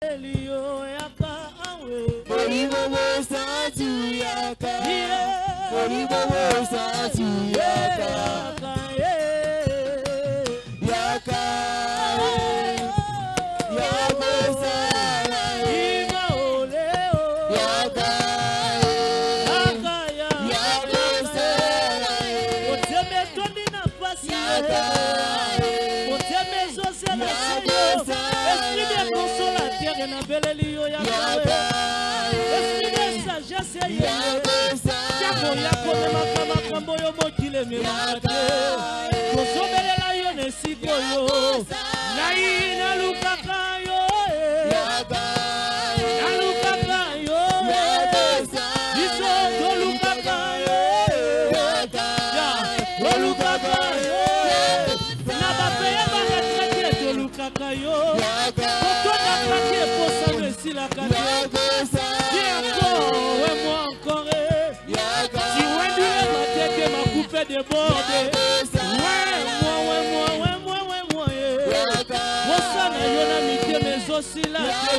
Elio yaka awe. Moribobo satu yaka. Moribobo satu yaka. Yaka. Yaka sana. Ima oleo. Yaka. Yaka ya. Yaka sana. Oteme tondi na pasi. Yaka. Oteme zose la seyo. Esprit de consolateur na belelio yaka. Esprit de sagesse yaka. Yako yako me makambo yo mokile me makate. Kosomele la yo nesiko yo. Nai na lukaka yo. Na lukaka yo. Iso do lukaka yo. Ya, do lukaka yo. Na bapeya ba retraite do lukaka yo. Pourquoi na claqué pour ça me si la kate. Dis encore, ouais moi encore. Si ouais du ma tête ma coupe déborde. Mosana yona mite mezosi la te.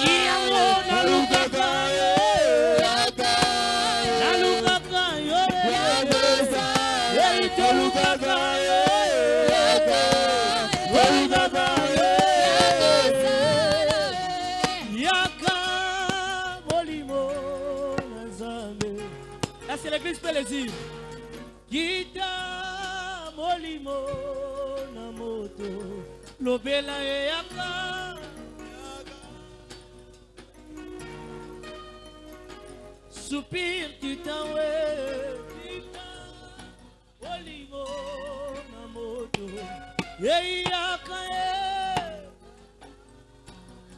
Iyango na lukaka yo. Na lukaka yo. Eito lukaka yo. Lukaka yo. Yaka molimo na Nzambe. Là c'est l'église plaisir. Kita molimo na moto. Lobela yaka. Soupir tu t'enwe. Olimo na moto. Yaka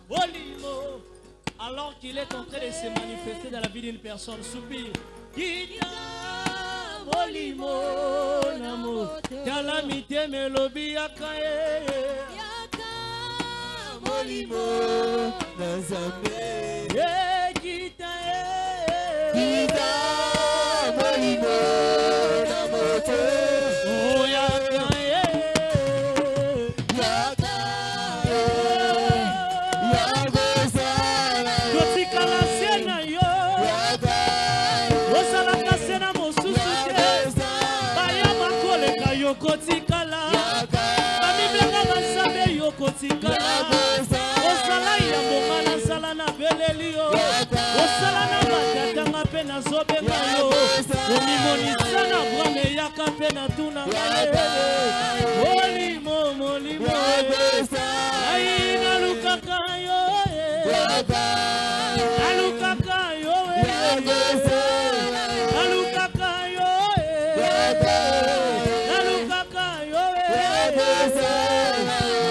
Olimo. Alors qu'il est en train de se manifester dans la vie d'une personne, soupir. Kita Olimo na moto. Calamité melobi yaka. Molimo na Nzambe. Kita Kita molimo na moto. Oh yaka Yaka. Yaka sana. Kotika la sena yo. Yaka. Osala ka sena mosusu te. Baya makole ka yo kotika la. Bamibeka basabe yo kotika la. Osala ya mbonga na sala na belelio. Osala na batatanga pe na zobenga yo. Omimonisa na brame yaka pe na tuna ngaye. Molimo molimo. Aina lukaka yo. Alukaka yo. Alukaka yo. Alukaka yo.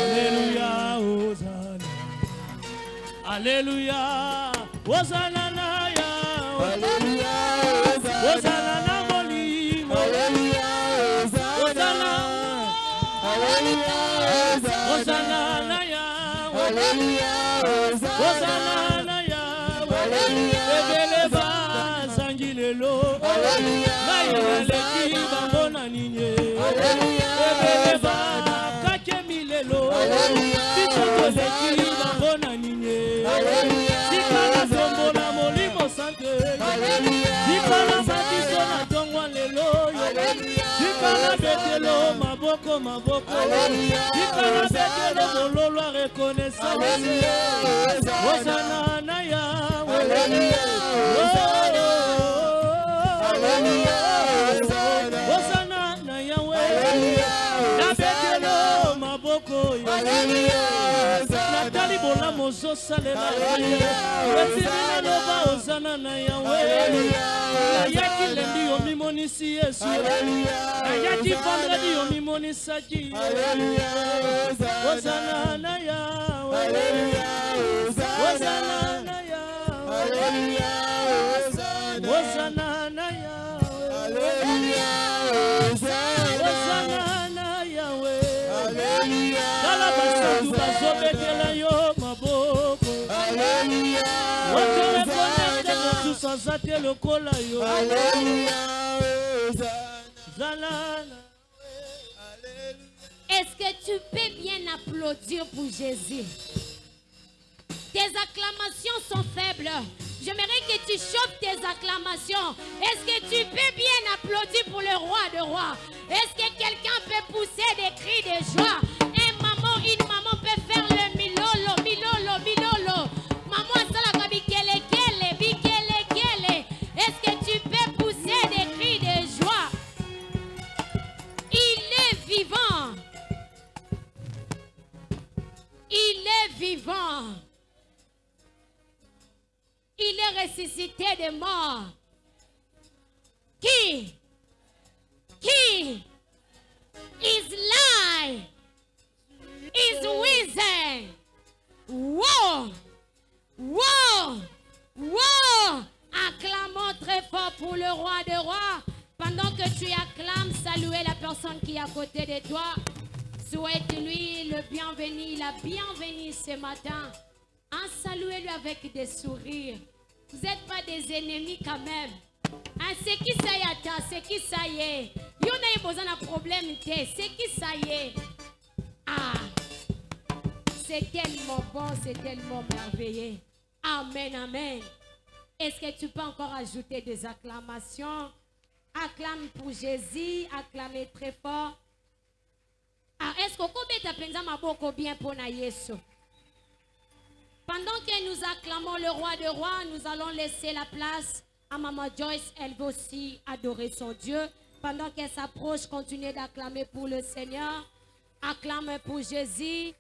Alléluia, Hosanna. Alléluia, Hosanna na ya. Hosanna na molimo. Hosanna. Hosanna na ya. Hosanna na ya. Ebele ba sangilelo. Maina leki bango na ninye. Ebele ba kakemilelo. Bisoto leki bango na ninye. Sikala tombo na molimo sante. Sikala batiso na tongwa lelo. Sikala betelo maboko maboko. Sikala betelo mololo a reconnaissance. Hosanna na ya. Hosanna na Yahweh. Na betelo maboko. Natali bona mozo salela. Etina loba Hosanna na Yahweh. Ayaki lendi yo mimonisi Yesu. Ayaki vendredi yo mimonisaki. Hosanna na Yahweh. Hosanna na Yahweh. Hosanna na Yahweh. Hosanna na Yahweh. Kala basatu bazobetela yo maboko. Oterekonete motu sanzate lokola yo. Zalana. Est-ce que tu peux bien applaudir pour Jésus? tes acclamations sont faibles. J'aimerais que tu chauffes tes acclamations. Est-ce que tu peux bien applaudir pour le roi de rois? Est-ce que quelqu'un peut pousser des cris de joie? Une maman peut faire le milolo, milolo, milolo. Maman, ça bikele, kele, bikele, kele. Est-ce que tu peux pousser des cris de joie? Il est vivant. Il est vivant. Il est ressuscité des morts. Qui is live, is risen. Wow, wow, wow. Acclamons très fort pour le roi des rois. Pendant que tu acclames, saluez la personne qui est à côté de toi. Souhaite-lui le bienvenu, la bienvenue ce matin. Saluez-lui avec des sourires. Vous n'êtes pas des ennemis quand même. C'est qui ça y est, c'est qui ça y est. Il y en a besoin d'un problème, c'est qui ça y est. C'est tellement bon, c'est tellement merveilleux. Amen, amen. Est-ce que tu peux encore ajouter des acclamations? Acclame pour Jésus, acclamez très fort. Est-ce que vous avez bien pour Yesu? Pendant que nous acclamons le roi de rois, nous allons laisser la place à Maman Joyce. Elle va aussi adorer son Dieu. Pendant qu'elle s'approche, continuez d'acclamer pour le Seigneur. Acclame pour Jésus.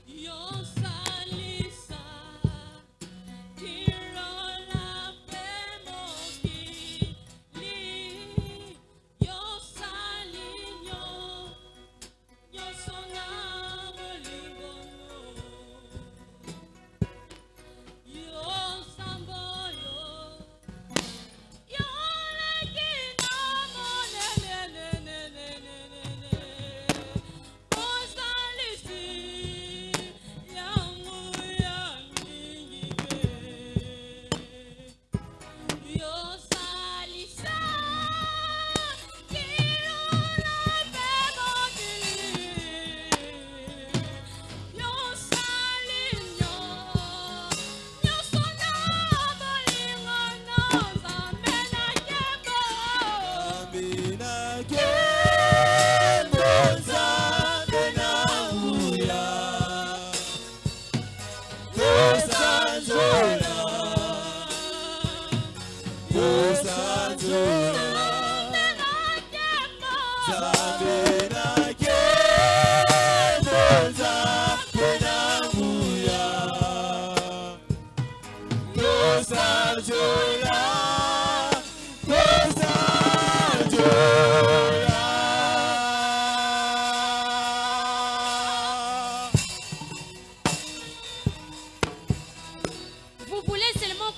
Your side.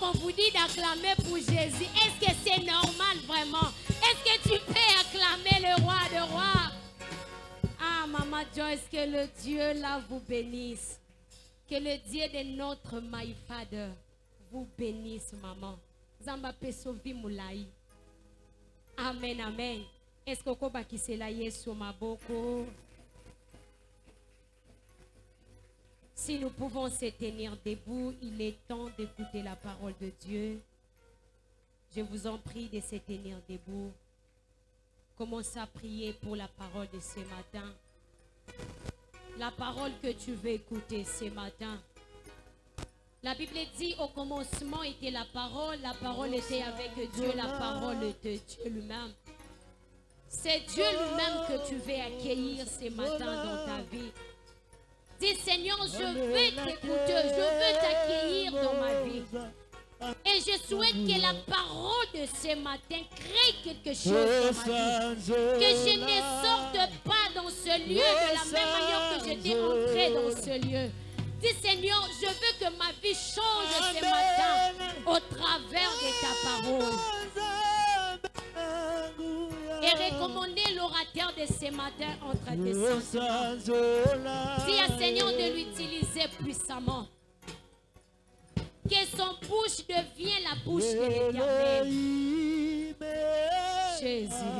qu'on vous dit d'acclamer pour Jésus, est-ce que c'est normal vraiment? Est-ce que tu peux acclamer le roi de rois? Ah, Maman Joyce, que le Dieu là vous bénisse. Que le Dieu de notre My Father vous bénisse, maman. Zamba pesovi moulai. Amen, amen. Est-ce que vous pouvez se la yesu maboko? Si nous pouvons se tenir debout, il est temps d'écouter la parole de Dieu. Je vous en prie de se tenir debout. Commencez à prier pour la parole de ce matin. La parole que tu veux écouter ce matin. La Bible dit au commencement était la parole était avec Dieu, la parole était Dieu lui-même. C'est Dieu lui-même que tu veux accueillir ce matin dans ta vie. Dis Seigneur, je veux t'écouter, je veux t'accueillir dans ma vie. Et je souhaite que la parole de ce matin crée quelque chose dans ma vie. Que je ne sorte pas dans ce lieu de la même manière que j'étais entré dans ce lieu. Dis Seigneur, je veux que ma vie change ce matin au travers de ta parole. Et recommander l'orateur de ce matin entre tes sentiments. Dis à Seigneur de l'utiliser puissamment. Que son bouche devienne la bouche de l'Éternel. Jésus.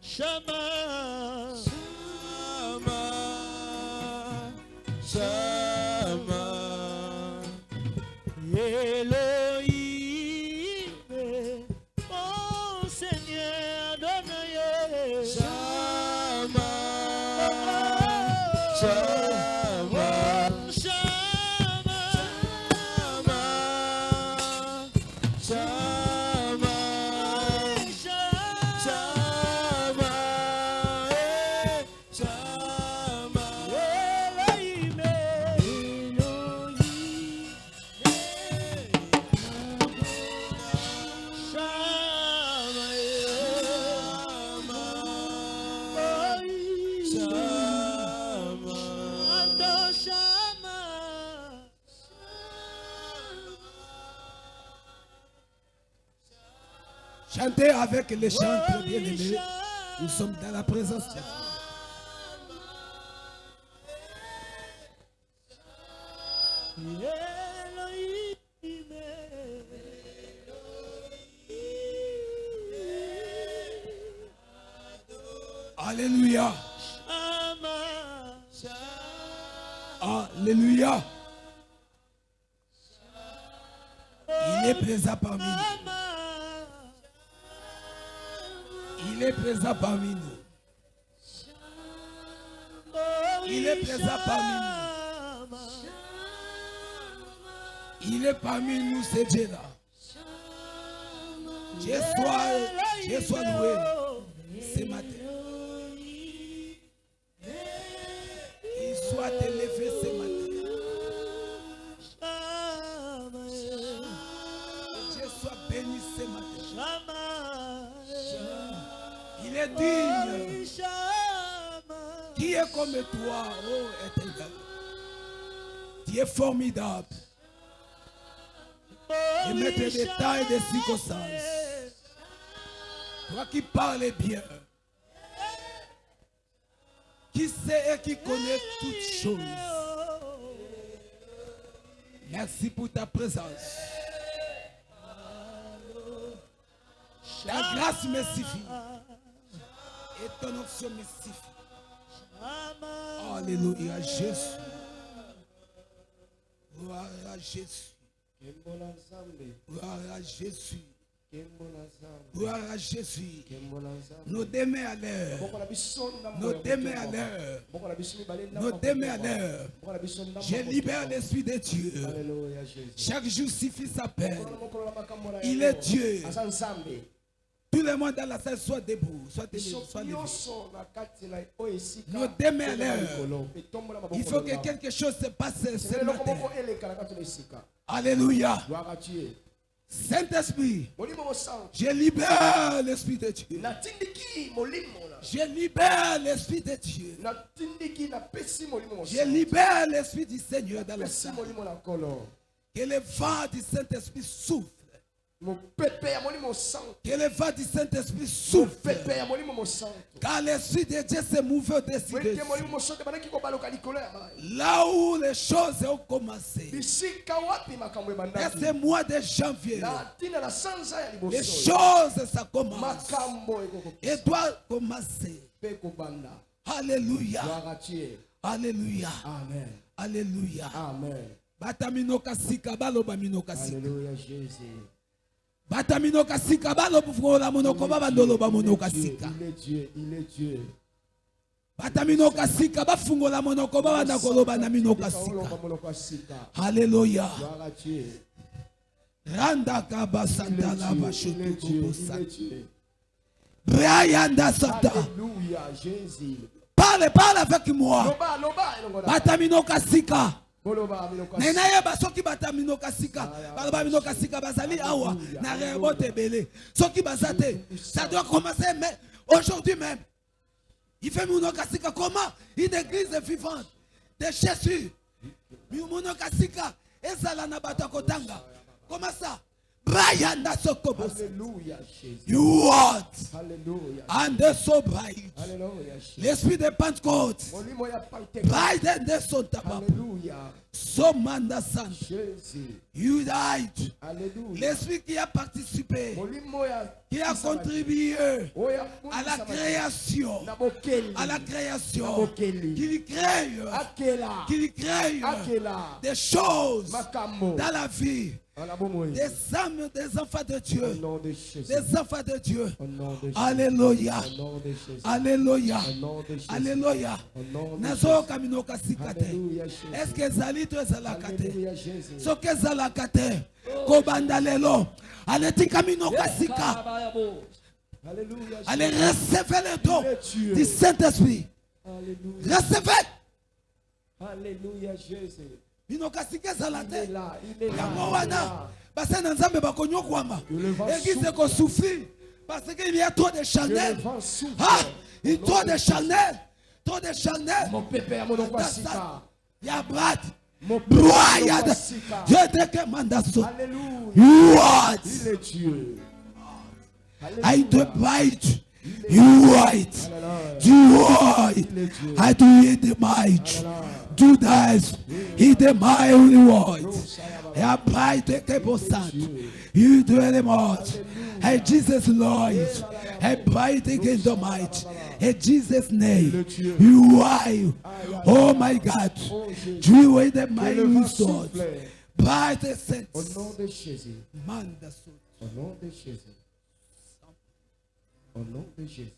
Shama, Shama, Elohim, mon Seigneur, Adonai. Shama, Shama, Shama, Shama, Shama, Shama, Shama, Elohim, Chantez avec les chants bien-aimés. Nous sommes dans la présence de Dieu. Alléluia. Alléluia. Il est présent parmi nous. Il est présent parmi nous. Il est présent parmi nous. Il est parmi nous, c'est Dieu là. Dieu soit loué ce matin. Il soit élevé ce matin. Que Dieu soit béni ce matin. Il est digne. Qui est comme toi, oh éternel? Tu es formidable. Et maître des temps et des circonstances. Toi qui parles bien. Qui sait et qui connaît toutes choses. Merci pour ta présence. Ta grâce me suffit. Et ton onction me suffit. Alléluia, Jésus. Gloire à Jésus. Gloire à Jésus. Gloire à Jésus. Nos deux mains à l'heure. Nos deux mains à l'heure. Nos deux mains à l'heure. Je libère l'Esprit de Dieu. Chaque jour suffit sa peine. Il est Dieu. Tout le monde dans la salle soit debout. Soit levé. Nos deux mains à l'heure. Il faut que quelque chose se passe ce matin. Alléluia. Saint-Esprit, je libère l'Esprit de Dieu. Je libère l'Esprit de Dieu. Je libère l'Esprit du Seigneur dans la salle. Que le vent du Saint-Esprit souffle. Que le vent du Saint-Esprit souffle. Car l'Esprit de Dieu s'est mouvé au-dessus de là où les choses ont commencé. Et ce mois de janvier, les choses, ça commence. Et doit commencer. Alléluia. Alléluia. Amen. Alléluia. Amen. Bataminoka sika baloba minoka sika. Alléluia Jésus. Bataminoka sika baloba fuola monoko baba ndoloba monoka sika. Il est Dieu, il est Dieu. Bataminoka sika bafungola monoko baba ndakoloba na minoka sika. Alléluia. Gloire à Dieu. Randa kaba santa la Il bashoto est Dieu, kobosa. il est Dieu. Brianda santa. Alléluia Jésus. Parle avec moi. Loba, loba, loba. Bataminoka sika. Boloba, minoka. Nenaye basoki bataminoka sika. Baloba minoka sika bazali awa na rebote belé. Soki bazate, ça doit commencer mais aujourd'hui même. Il fait minoka sika comment? Une église vivante de Jésus. Minoka sika ezala na batakotanga. Comment ça? Brianda sokobos. Alléluia Jésus. You what? Alléluia. And so bright. Alléluia Jésus. L'esprit de Pentecôte. Molimo ya Pentecôte. Bright and so tapa. Alléluia. So manda san. Jésus. You died. Alléluia. L'esprit qui a participé, Molimo ya qui a contribué Oya à la création, Nabokeli. à la création, Nabokeli. qui crée, Akela. qui crée Akela. des choses Makambo. dans la vie, Alabomoy. des âmes, des enfants de Au Dieu, nom de Jésus. des enfants de Dieu. Au nom de Jésus. Alléluia, Au nom de Jésus. alléluia, Au nom de Jésus. alléluia. Au nom de Nazo Jésus. kaminoka sikate. Alléluia Jésus. Est-ce que zali to ezalaka te? Alléluia Jésus. Soki ezalaka te, kobanda lelo aletika minoka sika. Alléluia Allez Jésus. recevoir le don Il est Dieu. du Saint-Esprit. Alléluia. Recevez. Alléluia Jésus. Minoka sika ezala Il est te. là. Il est là. Yango Il est wana là. base na nzambe bakonyokwama. Le vent Église souffle. ekosouffrir parce qu'il y a trop de Que Chanel. le vent souffle. Ah, il y a Au nom trop de de Jésus. Chanel. Trop de Chanel. Mon pépé, mon okwasika. Il y a Brad. Mon pépé, mon Broyade. okwasika. Je te demande ça. Alléluia. What? Il est Dieu. I do Alléluia. bite. You white. Alléluia. You white. Il est Dieu. I do eat the might. Do that. Eat the my only white. I apply the cable stand. You do the might. Hey Jesus Lord. I pray against the might. In Jesus' name. You are. Oh my God. You are the mighty sword. By the Au sense. nom de Jésus. Man the sword. Au nom de Jésus. Au nom de Jésus.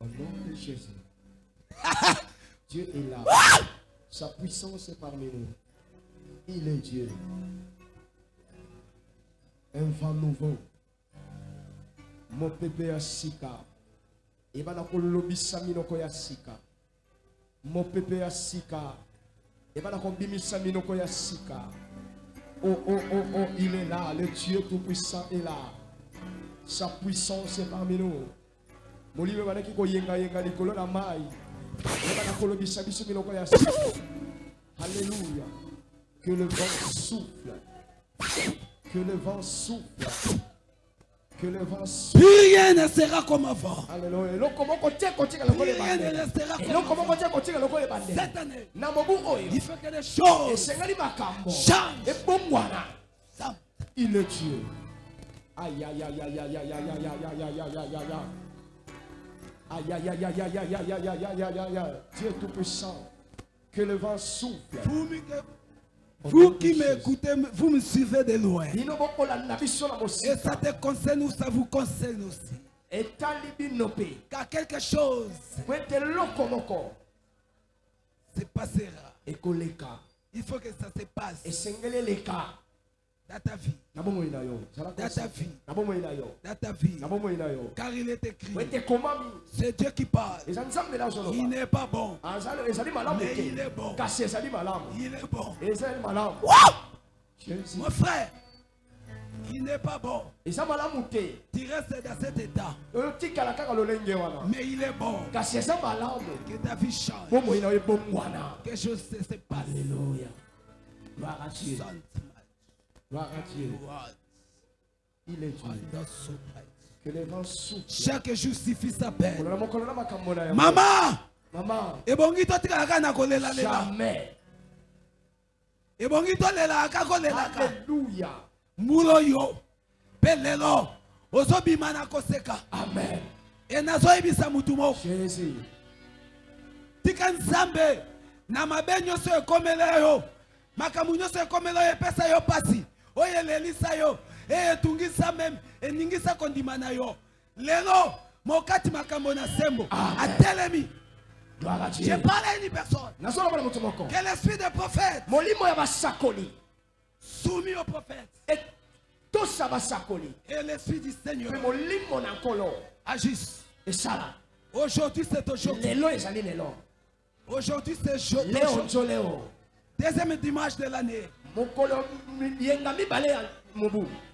Au nom de Jésus. Dieu est là. Sa puissance est parmi nous. Il est Dieu. Un vent nouveau. Mon bébé a sika. Et va ko lobisa minoko ya sika. Mon bébé a sika. Et va ko bimisa minoko ya sika. Oh, oh, oh, oh, il est là. Le Dieu Tout-Puissant est là. Sa puissance est parmi nous. Molibe banaki ko yenga yenga likolo na mai. Et va ko lobisa biso minoko ya sika. Alléluia. Que le vent souffle. Que le vent souffle. Que le vent souffle. Plus rien ne sera comme avant. Alléluia. Rien ne restera comme avant. Cette année, il faut que les choses changent. Il est Dieu. Aïe aïe aïe aïe aïe aïe aïe aïe aïe aïe aïe aïe aïe aïe. Aïe aïe aïe aïe aïe aïe aïe aïe aïe aïe aïe aïe. Dieu tout-puissant. Que le vent souffle. Vous qui m'écoutez, vous me suivez de loin. Et Et ça te concerne ou ça vous concerne aussi. Car quelque chose se passera. Il faut que ça se passe dans ta vie. Dans ta vie. Dans ta vie. Car il est écrit. C'est Dieu qui parle. Il n'est pas bon. Mais il est bon. Il est bon. Wow! Mon frère, il n'est pas bon. Tu restes dans cet état. Mais il est bon. Que ta vie change. Quelque chose se passe. Alléluia. Gloire à Dieu. Gloire à Dieu. Il est Dieu. Que les vents soufflent. Chaque jour suffit sa peine. Maman. Maman. Et bon, il t'a jamais. Et bon, il t'a Alléluia. Mulo yo. Pelelo. Ozobi manako seka. Amen. Et nazo ibisa mutumo. Jésus. Tika nzambe. Na mabenyo so ekomela yo. Makamunyo so ekomela yo pesa yo pasi. Oye lelisa yo. E tungisa mem. E ningisa kondimana yo. Lelo. Mokati makambo na sembo. Atelemi. Gloire à Dieu. Je parle à une personne. Que l'esprit des prophètes. Soumis aux prophètes. Et l'esprit du Seigneur. Agisse. Aujourd'hui c'est aujourd'hui. Aujourd'hui c'est aujourd'hui. Deuxième dimanche de l'année.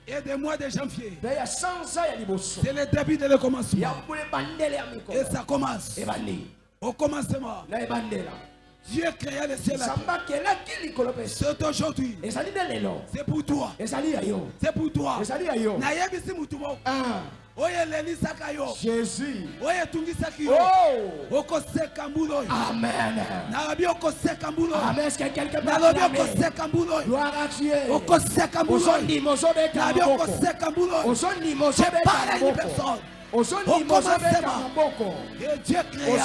Et des mois de janvier. C'est le début de le commencement. Et ça commence. Au commencement. Dieu créa le ciel. C'est aujourd'hui. C'est pour toi. C'est pour toi. Jésus. Amen. Amen. Est-ce que quelqu'un peut acclamer? Gloire à Dieu. Au commencement, Dieu créa.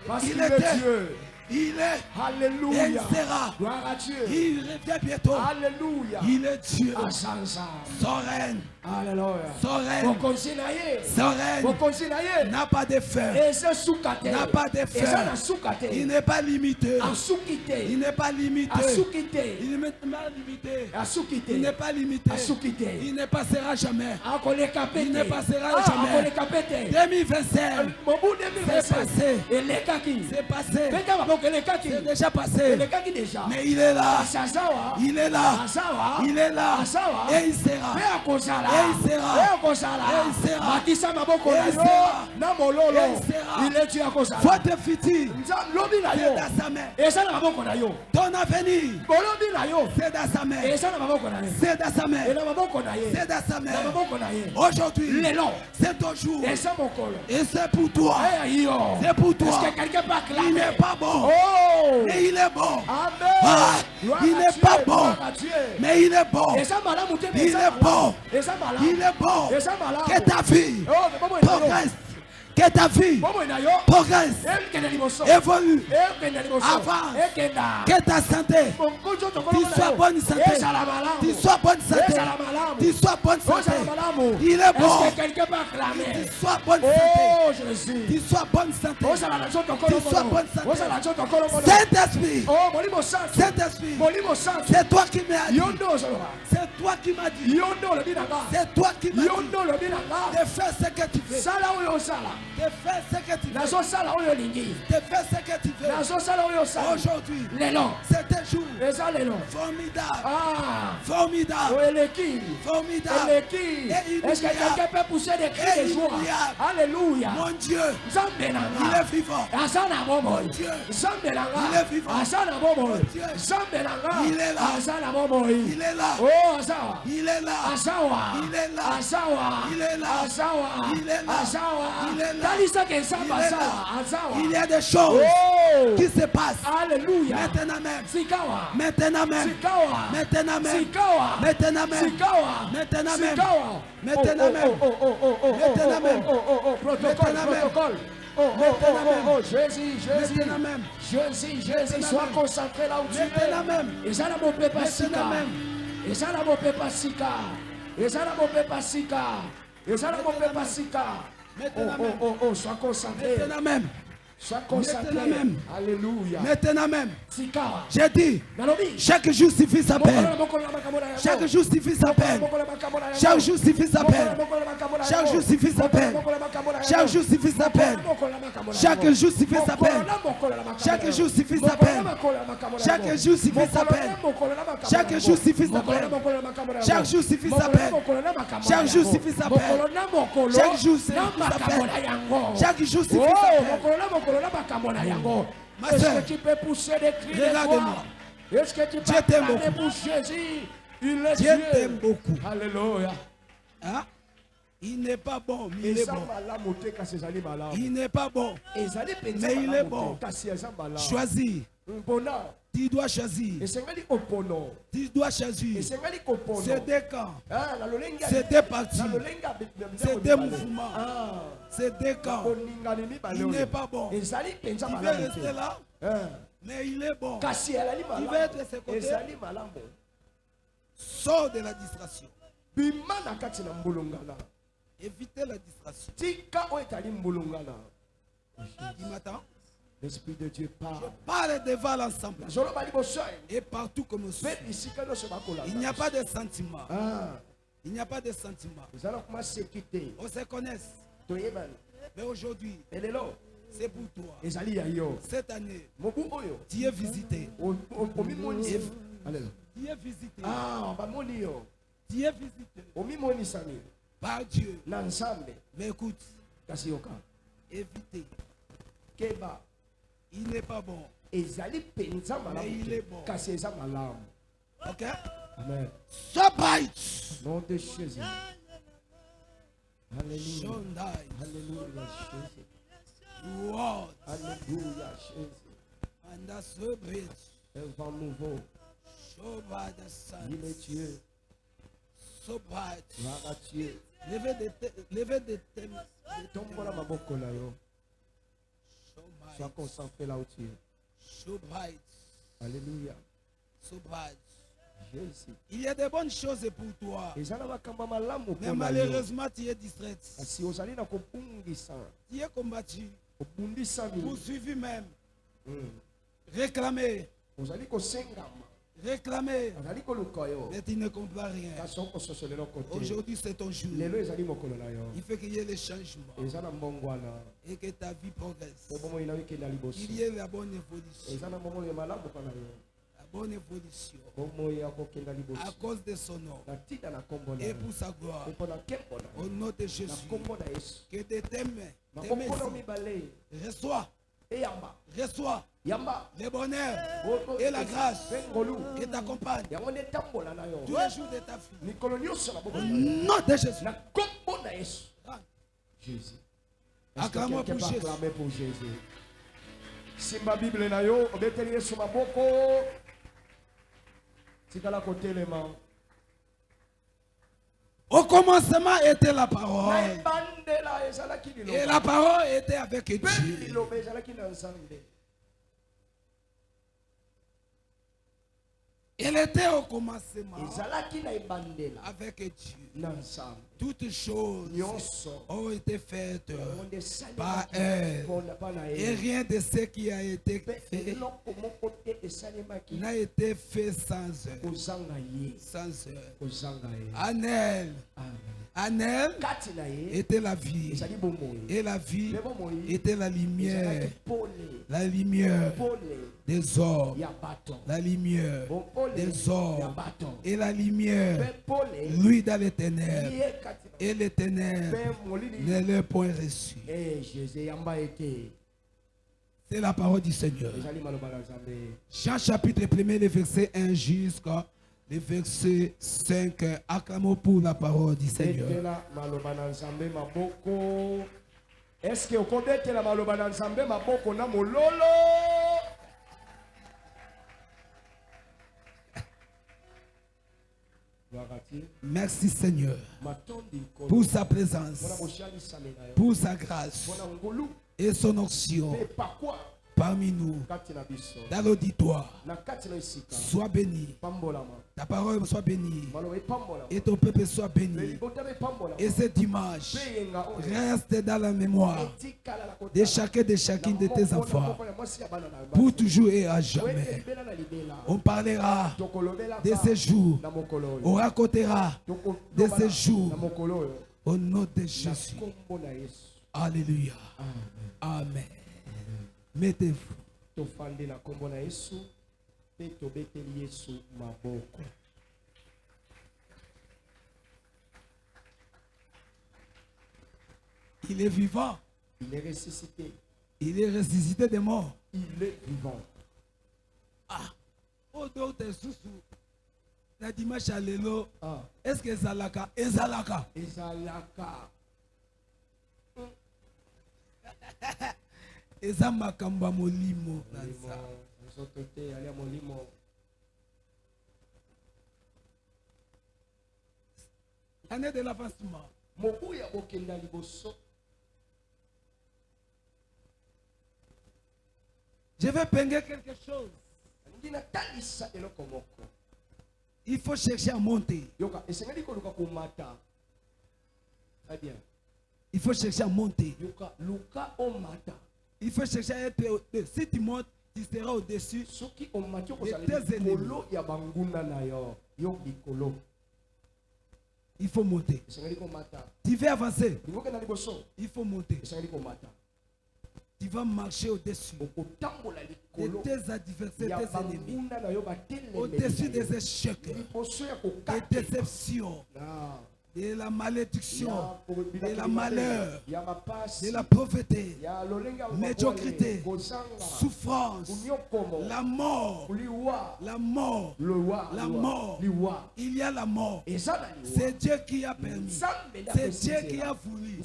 Parce qu'il Il est était. Dieu. Il est. Alléluia. Il sera. Gloire à Dieu. Il revient bientôt. Alléluia. Il est Dieu. Asansa. Son règne. Alléluia. Son règne. Son règne n'a pas de fin. N'a pas de fin. Il n'est pas limité. Il n'est pas limité. Il n'est pas limité. Il n'est pas limité. Il ne passera jamais. Il ne passera jamais. 2025. C'est passé. C'est passé. C'est déjà passé. Mais il est là. Il est là. Il est là. Et il sera. Et il sera. Et il sera. Il est Dieu à cause. Votre futur c'est dans sa main. Ton avenir c'est dans sa main. C'est dans sa main. C'est dans sa main. Aujourd'hui c'est ton jour. Et c'est pour toi. C'est pour toi. Il n'est pas bon. Mais il est bon. Ah, il n'est pas bon. Mais il est bon. Il est bon. Il est bon. Que ta vie progresse. Que ta vie progresse, évolue, avance, que ta santé, tu sois bonne santé, tu sois bonne santé, tu sois bonne santé. Il est bon, tu sois bonne santé, tu sois bonne santé, tu sois bonne santé. Saint-Esprit, Saint-Esprit, c'est toi qui m'as dit, c'est toi qui m'as dit, c'est toi qui m'as dit de faire ce que tu veux. De faire ce que tu veux. De faire ce que tu veux. Aujourd'hui, c'est un jour formidable. Formidable. Formidable. Est-ce que quelqu'un peut pousser des cris de joie? Alléluia. Mon Dieu, il est vivant. Mon Dieu, il est vivant. Mon Dieu, il est là. Il est là. Il est là. Il est là. Il est là. Il est là. Il est là. Il y a des choses qui se passent. Alléluia. Maintenant même. Maintenant même. Maintenant même. Maintenant même. Maintenant même. Maintenant même. Maintenant même. Protocole. Jésus, sois concentré là où tu es. Maintenant même. Et ça n'a pas Maintenant même. Et ça n'a pas sika. Et ça n'a pas sika. Et ça n'a pas sika. Sois concentré. Maintenant même. Sois concentré. Maintenant même. Alléluia. Maintenant même. Sika. J'ai dit, chaque jour suffit sa peine. Chaque jour suffit sa peine. Chaque jour suffit sa peine. Chaque jour suffit sa peine. Chaque jour suffit sa peine. Chaque jour suffit sa peine. Chaque jour suffit sa peine. Chaque jour suffit sa peine. Chaque jour suffit sa peine. Chaque jour suffit sa peine. Chaque jour suffit sa peine. Chaque jour suffit sa peine. Chaque jour suffit sa peine. Ma Est-ce sœur, que tu peux pousser des cris de regarde-moi. joie? Est-ce que tu Dieu peux t'aime parler beaucoup. pour Jésus? Il est Dieu Dieu. t'aime beaucoup. Alléluia. Hein? Il n'est pas bon, mais il est bon. Il n'est pas bon, mais il est bon. Choisis. Tu dois choisir. Tu dois choisir. C'est des camps. C'est des partis. C'est des mouvements. C'est des camps. Il n'est pas bon. Il veut rester là, mais il est bon. Il veut être de ses côtés. Sors de la distraction. Évitez la distraction. Il m'attend. L'Esprit de Dieu Je parle. parle devant l'ensemble. Et partout comme nous sommes. Il n'y a pas de sentiments. Il n'y a pas de sentiments. On se connaît. Mais aujourd'hui, c'est pour toi. Cette année, tu es visité. Tu es visité. Tu es visité par Dieu. Mais écoute, évitez. Il n'est pas bon. Mais il est bon. Ok? Amen. So bright. Nom de Jésus. Alléluia. Shondai. Alléluia, Jésus. What? Alléluia, Jésus. And that's so bright. Un vent nouveau. So bright the sun. Il est Dieu. So bright. Gloire à Dieu. Levez des thèmes. Tombe la maboko là yo. So Sois bright. concentré là où tu es. So bright. Alléluia. So bright. Jésus. Il y a de bonnes choses pour toi. Ezala makamba malamu Mais mpona yo. malheureusement, tu es distrait. Kasi ozali na kopungisa. Tu es combattu. Obundisami. Poursuivi même. Réclamé. Ozali kosengama. Réclamé. Ozali koluka yo. Mais tu ne comprends rien. Kasi okososolelo kote. Aujourd'hui, c'est ton jour. Lelo ezali mokolo na yo. Il faut qu'il y ait le changement Eza na mbongwana. et que ta vie progresse. Po bomo ina wiki na liboso. Il y ait la bonne évolution. Eza na bomo ya malamu kana yo. La bonne évolution. Bomo ya kokenda liboso. À cause de son nom Na tina na kombo na et yo. pour sa gloire. Mpona kembo na Au yo. nom de Na Jésus. kombo na Yesu. Que de tes mains, tes Makoko na mains, mibale. reçois, Eyamba. reçois Yamba. le bonheur et la grâce Pengolu. qui t'accompagne Yango ne tambola na yo. tous les jours de ta vie. Mikolo nyonso na Au boko. nom de Jésus. Na kombo na Yesu. Ah, Jésus. Acclamons pour Jésus. Acclamez pour Jésus. Simba Bible na yo, obeteli Yesu maboko. Tikala kotelema. Au commencement était la Na parole. ebandela ezalaki Et liloba. la parole était avec Pe Dieu. liloba ezalaki na Nzambe. Elle était au commencement Ezalaki na ebandela avec Dieu. na Nzambe. Toutes choses Nyonso. ont été faites Yango esalemaki par elle. mpona Et ye. rien de ce qui a été Pe fait eloko moko te esalemaki n'a été fait sans elle. kozanga ye. Sans elle. Kozanga ye. En elle, Amen. en elle Kati na ye était la vie. ezali bomoi. Et la vie Le bomoi était la lumière. ezalaki pole. La lumière Pole des hommes. ya bato. La lumière Bon pole des ya hommes. bato. Et la lumière, Pe pole lui dans les ténèbres. ye kati na Et les ténèbres pe molili. ne l'ont point reçu. Eh Jésus yamba ete. C'est la parole du Seigneur. Ezali maloba na Nzambe. Jean chapitre 1er, le verset 1 jusqu'au verset 5. Acclamons pour la parole du Seigneur. Betela maloba na Nzambe maboko. Est-ce que okobetela maloba na Nzambe maboko na mololo? Gloire à Dieu. Merci Seigneur Matondi nkolo. pour sa Mpona présence, boshalisami na yo. pour sa grâce Mpona ngolu et son onction pe pakwa parmi nous, kati na biso. dans l'auditoire. Na kati na esika. Sois béni, Pambolama. ta parole soit bénie Maloba epambolama. et ton peuple soit Le béni. libota epambolama. Et ce dimanche Pe yenga oyo. reste dans la mémoire Etikala na kota. de chacun de chacune de tes enfants Ya mwasi ya bana na yo. pour toujours et à Wete jamais. libela na libela. On parlera Tokolobela de pa ce jour, na mokolo oyo. on racontera de ce Na jour mokolo oyo. au nom de Na Jésus. kombo na Yesu. Alléluia. Amen. Amen. Mettez-vous. Tofande na kombo na Yesu. Pe tobeteli Yesu maboko. Il est vivant. Il est ressuscité. Il est ressuscité des morts. Il est vivant. Ah. Oh, docteur Soussou. La dimanche à l'élo. Ah. Est-ce que Zalaka? Ezalaka. Ezalaka. Eza makambo ya molimo. Nzotote ali ya molimo. Année de l'avancement. Mobuya bokenda liboso. Je vais peindre quelque chose. Ndina talisa eloko moko. Il faut chercher à monter. Yoka esengeli ko luka kumata. Très bien. Il faut chercher à monter. Yoka luka o mata. Il faut chercher à être au-dessus. Si tu montes, tu seras au-dessus. Soki o matio ko de sala tes ennemis. likolo ya banguna na yo. Yo likolo. Il faut monter. Esengeli ko mata. Tu veux avancer. Ngoke na liboso. Il faut monter. Esengeli ko mata. Tu vas marcher au-dessus Okotambola de likolo. tes adversaires, tes ennemis. Banguna na yo batele. Au-dessus des échecs, Liboso ya des kokata. déceptions, Ah. de la malédiction, Ya de la malheur, ya mapasi. de la pauvreté, Ya lolenga médiocrité, kozanga. souffrance, Kunyokomo. la mort, Liwa. la mort. Liwa. La mort. Liwa. Il y a la mort. Ezala liwa. C'est Dieu qui a permis. C'est Dieu qui a voulu.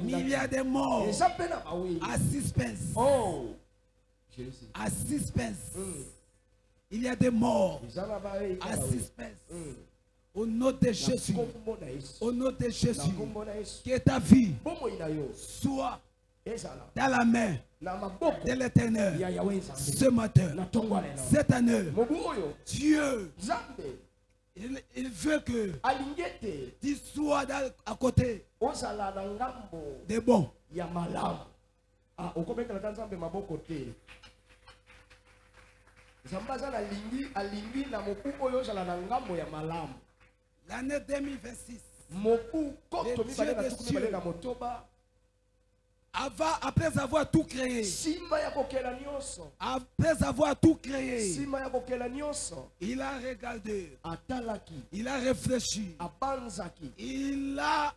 Mais il y a des morts à suspense. Oh, je le sais. À suspense. Il y a des morts à Assis. suspense. Au nom de Jésus. Au nom de Jésus. Que ta vie soit dans la main de l'Éternel. Ce matin, cette année, Dieu, il veut que tu sois à côté des bons. Ah, okomekela ta nzambe maboko te. Nzambe aza na alingi na moku oyo ozala na ngambo ya malamu. L'année 2026. Moku koto Les mibale na dieux tuku des mibale cieux. na motoba. Après avoir tout créé, Simba ya kokela nyonso. après avoir tout créé, Simba ya kokela nyonso. il a regardé, Atalaki. il a réfléchi, Abanzaki. il a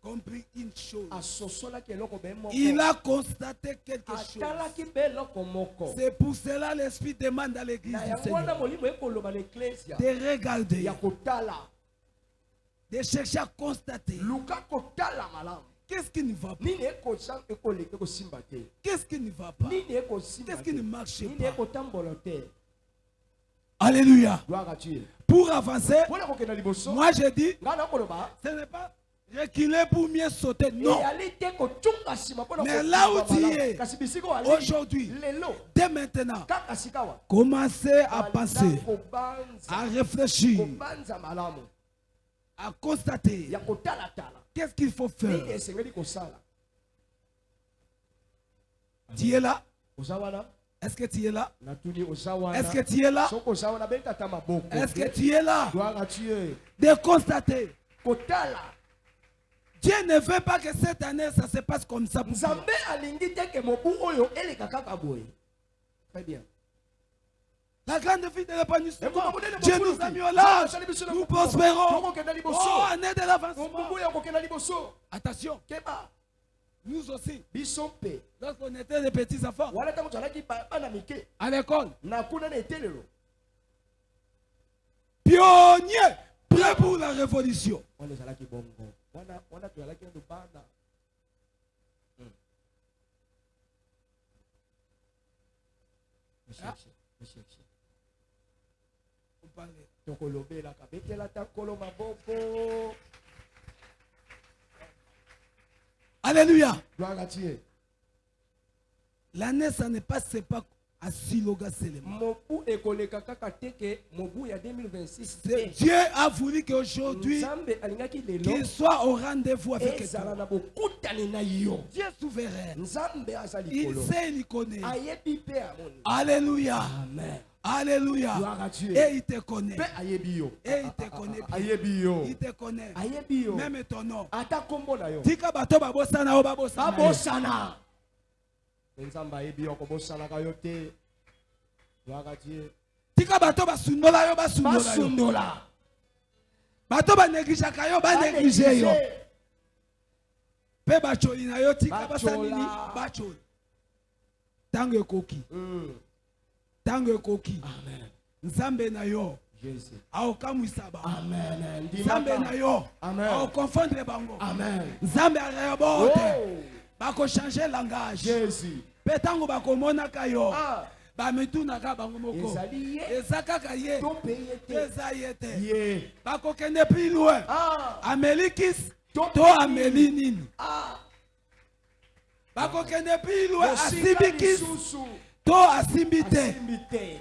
compris une chose. Asosolaki eloko be moko. Il a constaté quelque chose. Atalaki be eloko moko. C'est pour cela l'Esprit demande à l'église Na du yango wana Seigneur molimo ekoloba l'ecclesia. de regarder, Ya kotala. de chercher à constater Luka kotala malamu. qu'est-ce qui ne va pas, Nini ekosa ekoleka ekosimba te. qu'est-ce qui ne va pas, Nini ekosimba qu'est-ce qui te. ne marche Nini pas. ekotambola te. Alléluia. Gloire à Dieu. Pour avancer, Mpona kokenda liboso. moi je dis, Nga na koloba. ce n'est pas reculer pour mieux sauter. Non. eyali te kotunga nsima mpona Mais là où kotunga tu malamu. es, Kasi bisika oyo ali aujourd'hui, lelo dès maintenant, kaka sika wa commencez à penser, kobanza à réfléchir, kobanza malamu à constater ya kotalatala qu'est-ce qu'il faut nini faire. esengeli kosala. Tu es là? Oza wana Est-ce que tu es là? natuni oza wana Est-ce que tu es là? soki oza wana betata maboko. Est-ce que tu es là? Gloire à Dieu. De constater. Kotala. Dieu ne veut pas que cette année ça se passe comme ça. Pour toi. Nzambe alingi te ke mobu oyo eleka kaka boye. Très bien. La grande vie de l'épanouissement. Dieu Dieu nous a mis au large. Nous prospérons. Oh, année de l'avancement. mobu oyo kokenda liboso. Attention, Keba nous aussi, biso mpe lorsqu'on était des petits enfants, wana ntango tozalaki bana mike à l'école, na kuna na etelelo pionniers, prêts pour la révolution. wana ezalaki bongo wana tozalaki nano bana. tokolobelaka betelata nkolo maboko. Alléluia. Gloire à Dieu. L'année, ça ne passe pas à Siloga seulement. mobu ekoleka kaka teke mobu ya 2026 Dieu a voulu qu'aujourd'hui, nzambe alingaki lelo qu'il soit au rendez-vous avec ezala toi. na bokutani na yo. Dieu souverain. Nzambe aza Il likolo sait, il connaît. ayebi mpe amoni. Alléluia. Amen. Alléluia. Gloire à Dieu. Et il te connaît. Mpe ayebi yo. Et il te connaît bien. Ayebi yo. Il te connaît. Ayebi yo. Même ton nom. ata kombo na yo Tika bato babosana o babosana. babosana. Nzambe ayebi yo kobosanaka yo te. Gloire à Dieu. Tika bato basundola yo basundola yo. basundola Bato banegisaka yo banegise yo. Pe bacholi na yo tika Bachola. basanini bacholi. Tango ekoki. Tango ekoki. Amen. Nzambe na yo. Jésus. Aokamwisa ba. Amen. Nzambe na yo. Amen. Aokonfondre bango. Amen. Nzambe arabote. Oh. Bako changer langage. Jésus. Pe tango bakomona ka yo. Ah. Ba mituna ka bango moko. Ezali ye. Ezaka ye. To paye te. Eza yete. Ye. Bako kende plus loin. Ah. Amelikis. To To ameli nini. Ah. Bako kende plus loin. Mosika Asibikis. lisusu. To asimbite. Asimbite.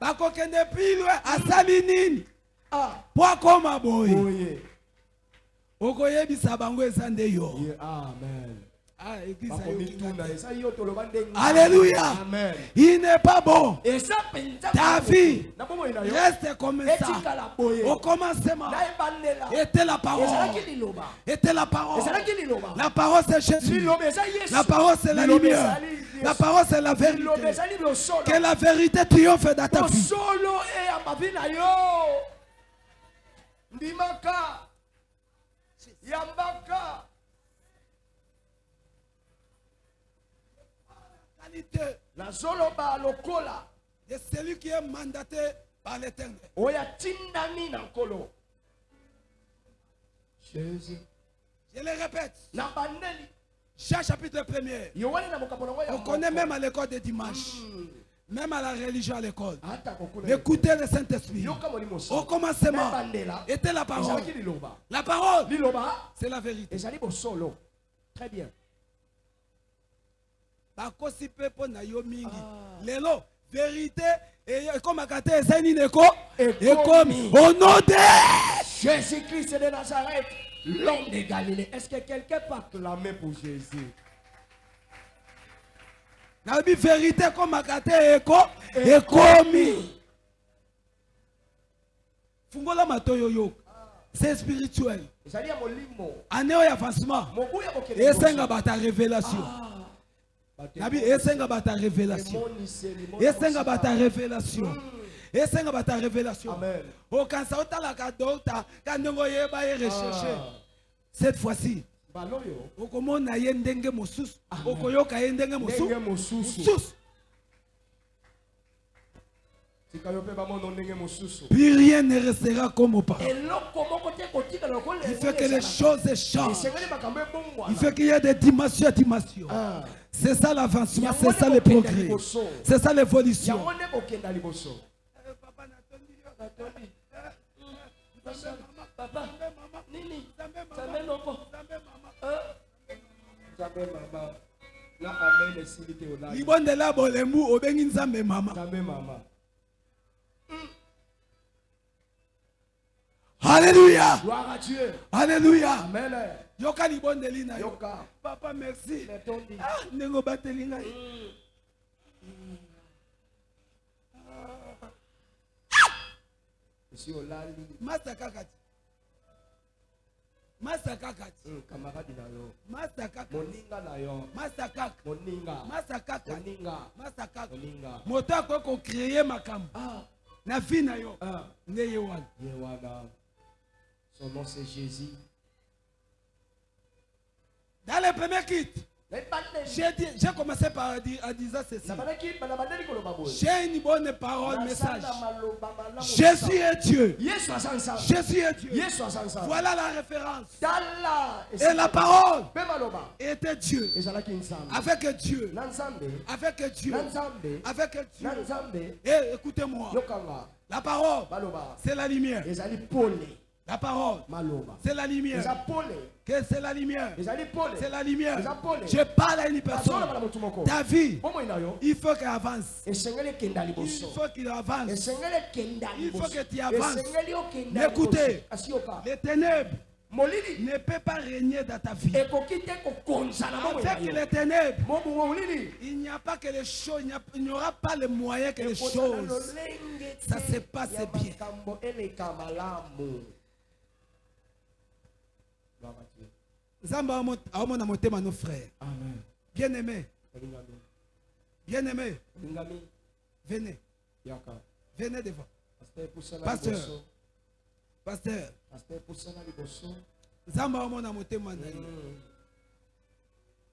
Bako kende plus loin. Asali nini. Ah. Po akoma boye. Oye. Okoyebisa bango eza nde yo. Ye. Amen. Ah, église Bako ayo mituna. kingate. Esa yo toloba ndenge. Alléluia. Amen. Il n'est pas bon. Esa penza. Ta vie Na bomo ina yo. reste comme ça. Etikala boye. Au commencement Na ebandela. était la parole. Ezalaki liloba. Était la parole. Ezalaki liloba. La parole c'est Jésus. Liloba eza Yesu. La parole c'est la Liloba lumière. ezali Yesu. La parole c'est la Liloba vérité. ezali bosolo. Que la vérité triomphe dans ta vie. Bosolo e ya mavi na yo. Ndimaka. Yambaka. Qualité Nazoloba lokola. de celui qui est mandaté par l'Éternel. Oya tindami na nkolo. Jésus. Je le répète. Na bandeli. Jean chapitre 1er. Yowani na mokapo nango ya On connaît même à l'école de dimanche. Même à la religion à l'école. Ata kokuna. Écoutez le Saint-Esprit. Yoka molimo Au so. commencement Bandela. était la parole. Ezalaki liloba. La parole, Liloba. c'est la vérité. Ezali bosolo. Très bien. Bakosi pe po na yo mingi. Ah. Lelo, vérité et comme akate ezani neko Ekomi. ekomi. Au nom de Jésus-Christ de Nazareth, l'homme de Galilée. Est-ce que quelqu'un peut acclamer pour Jésus? na bi vérité comme akate ekomi. Fungola matoyo yo. C'est spirituel. Ezali ya molimo. Année ya avancement. Mobu ya bokele. Esenga bata révélation. Bate- Nabi esenga bata révélation. Emonise, limoni Esenga mosika. bata révélation. Esenga bata révélation. Amen. Okansa otalaka docteur kandongo yeba ye rechercher. Ah. Cette fois-ci, Baloyo. okomona ye ndenge mosusu. Amen. Okoyoka ye ndenge Ndenge mosusu. mosusu. Mosusu. Tika yo pe bamono ndenge mosusu. Puis rien ne restera comme auparavant. Eloko moko te kotika lokola Il fait que les choses changent. esengeli makambo ebongwana. Il fait qu'il y a des dimensions à dimensions. Ah. C'est ça l'avancement, Yango c'est ça nde le bokenda progrès. liboso. C'est ça l'évolution. Yango nde bokenda liboso. Papa, nini? Nzambe noko. Nzambe mama. Na amen esili te olala. Libondela bolembu obengi nzambe mama. Nzambe mama. Alléluia. Gloire à Dieu. Alléluia. Amen. Yoka libondeli na yo. Yoka. Papa merci. Metondi. Ah, ndenge bateli ngai. Monsieur Olali. Master kakati. Master kakati. Camarade na yo. Master kakati. Moninga na yo. Master kaka. Moninga. Master kakati. Moninga. Master kaka. Moninga. Moto akoko créer makambo. Ah. Na vie na yo. Ah. Nde ye wana. Yewana. Son nom c'est Jésus. Dans le premier kit, Mais j'ai commencé par dire, à dire ceci. J'ai une bonne parole, message. Jésus est Dieu. Jésus est Dieu. Voilà la référence. Et la parole était Dieu. Avec Dieu. Avec Dieu. Avec Dieu. Et écoutez-moi. La parole, c'est la lumière. La parole, c'est la lumière. Que c'est la lumière. C'est la lumière. Je parle à une personne. Ta vie, il faut qu'elle avance. Il faut qu'il avance. Il faut que tu avances. Écoutez, les ténèbres ne peuvent pas régner dans ta vie. Avec les ténèbres, il n'y a pas que les choses, il n'y aura pas le moyen que les choses, ça se passe bien. Zamba aomona motema nos frères. Amen. Bien-aimés. Bien-aimés. Venez. Venez devant. Pasteur. Pasteur. Zamba mona motema na yo.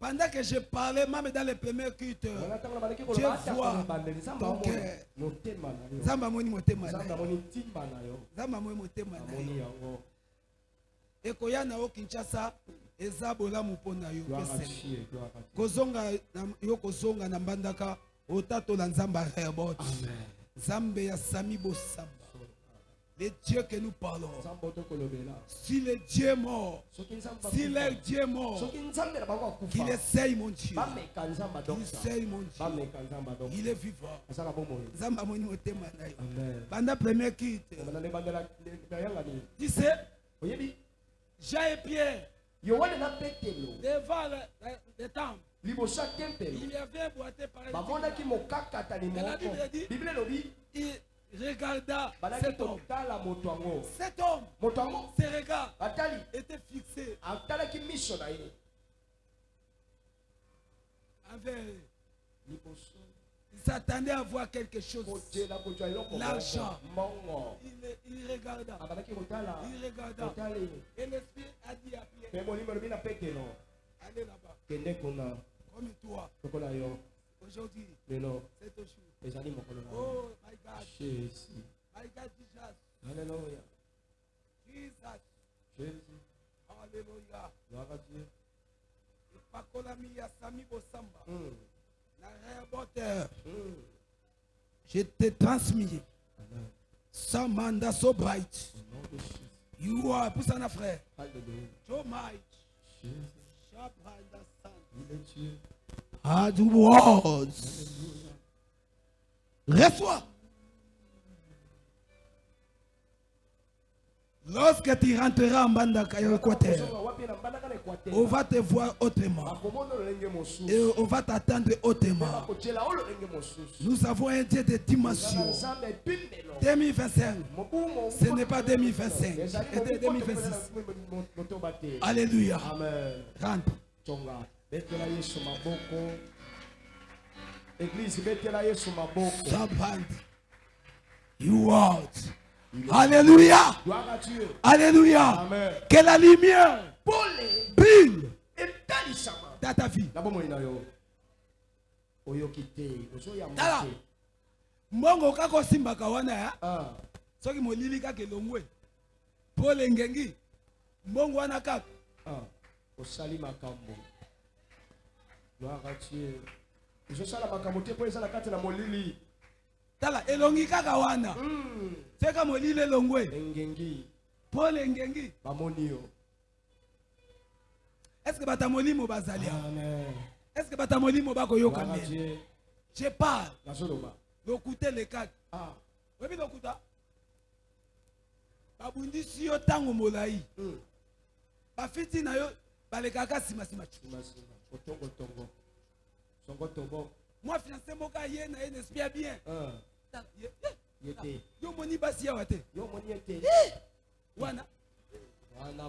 Pendant que je parlais, même dans les premiers cultes, je vois ton cœur. Zamba moni motema na yo. Zamba moni motema na yo. Ekoya na o Kinshasa, ezabola mupona yo. Kozonga yo kozonga na mbandaka otato la nzamba rebot. Zambe ya Sami Bosamba. Les dieux que nous parlons. Si le Dieu est mort, si le Dieu est mort, qu'il essaye mon Dieu. Qu'il essaye mon Dieu. Il est vivant. Zamba moni motema na yo. Pendant premier quitte. Tu sais, Jean et Pierre, devant le temple, il y avait un boité pareil. La Bible dit, il regarda cet homme. Cet homme, ses regards étaient fixés envers. Il s'attendait à voir quelque chose. L'argent. Il regarda. Il regarda. Et l'esprit a dit à Pierre, allez là-bas. Comme toi. Aujourd'hui, c'est ton jour. Oh my God. My God, Jesus. Alléluia. Jesus. Alléluia. Et Pakolami ya Sami Bosamba. Je t'ai transmis sans mandat so bright. You are Poussana frère. So might. As words. Reçois. Lorsque tu rentreras en Bandaka et au Équateur, on va te voir autrement. Et on va t'attendre autrement. Nous avons un Dieu de dimension. 2025. Ce n'est pas 2025. C'est 2026. Alléluia. Rentre. You are. Alléluia. Alléluia. Que la lumière brille dans ta vie. Tala. Mbongo kako simba kawana ya. Soki molili kake longwe. Pole ngengi. Mbongo wana kaka. Osali makambo. Gloire à Dieu. Je sala makambo te po ezala kati na molili. Tala elongi kaka wana. Seka molili elongwe. Ngengi. Pole ngengi. Bamonio. Est-ce que bata molimo bazalia? Amen. Est-ce que bata molimo bako yoka mien? Je parle. Lokuta le kaka. Webi lokuta. Babundisi yo tango molai. Bafiti na yo balekaka sima. Otongo. Songo tobo. Moi fiancé moka ye na ye espia bien. Yo moni basi ya wate. Yo moni ete. Wana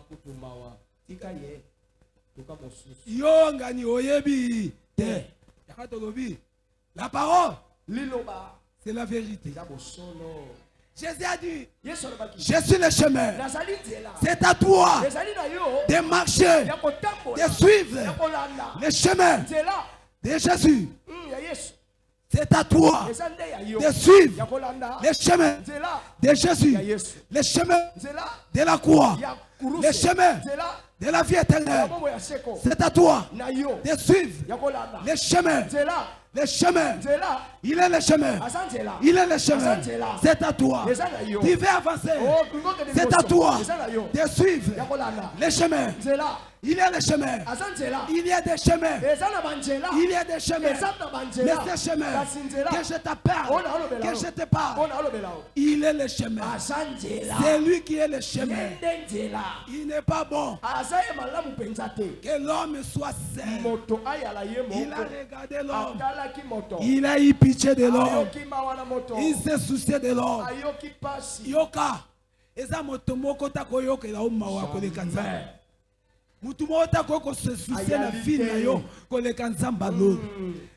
kutumawa. Tika ye. Tuka mosusu. Yo ngani oyebi te. Yakatolobi. La parole. Liloba. C'est la vérité. Solo. Jésus a dit, je suis le chemin. C'est à toi de marcher, de suivre le chemin de Jésus. C'est à toi de suivre le chemin de Jésus, le chemin de la croix, le chemin de la vie éternelle. C'est à toi de suivre le chemin. Le chemin, il est le chemin. Il est le chemin. C'est à toi. Tu veux avancer. C'est à toi de suivre le chemin. Il y a le chemin. Il y a des chemins. Il y a des chemins. Mais ces chemins que je t'appelle, que je te parle, il est le chemin. C'est lui qui est le chemin. Il n'est pas bon que l'homme soit seul. Il a regardé l'homme. Il a eu pitié de l'homme. Il s'est soucié de l'homme. Yoka. Eza moto moko tako yoka la umma wa koleka nzamba. Mutu mota koko se soucier na vie na yo koleka nzamba lo.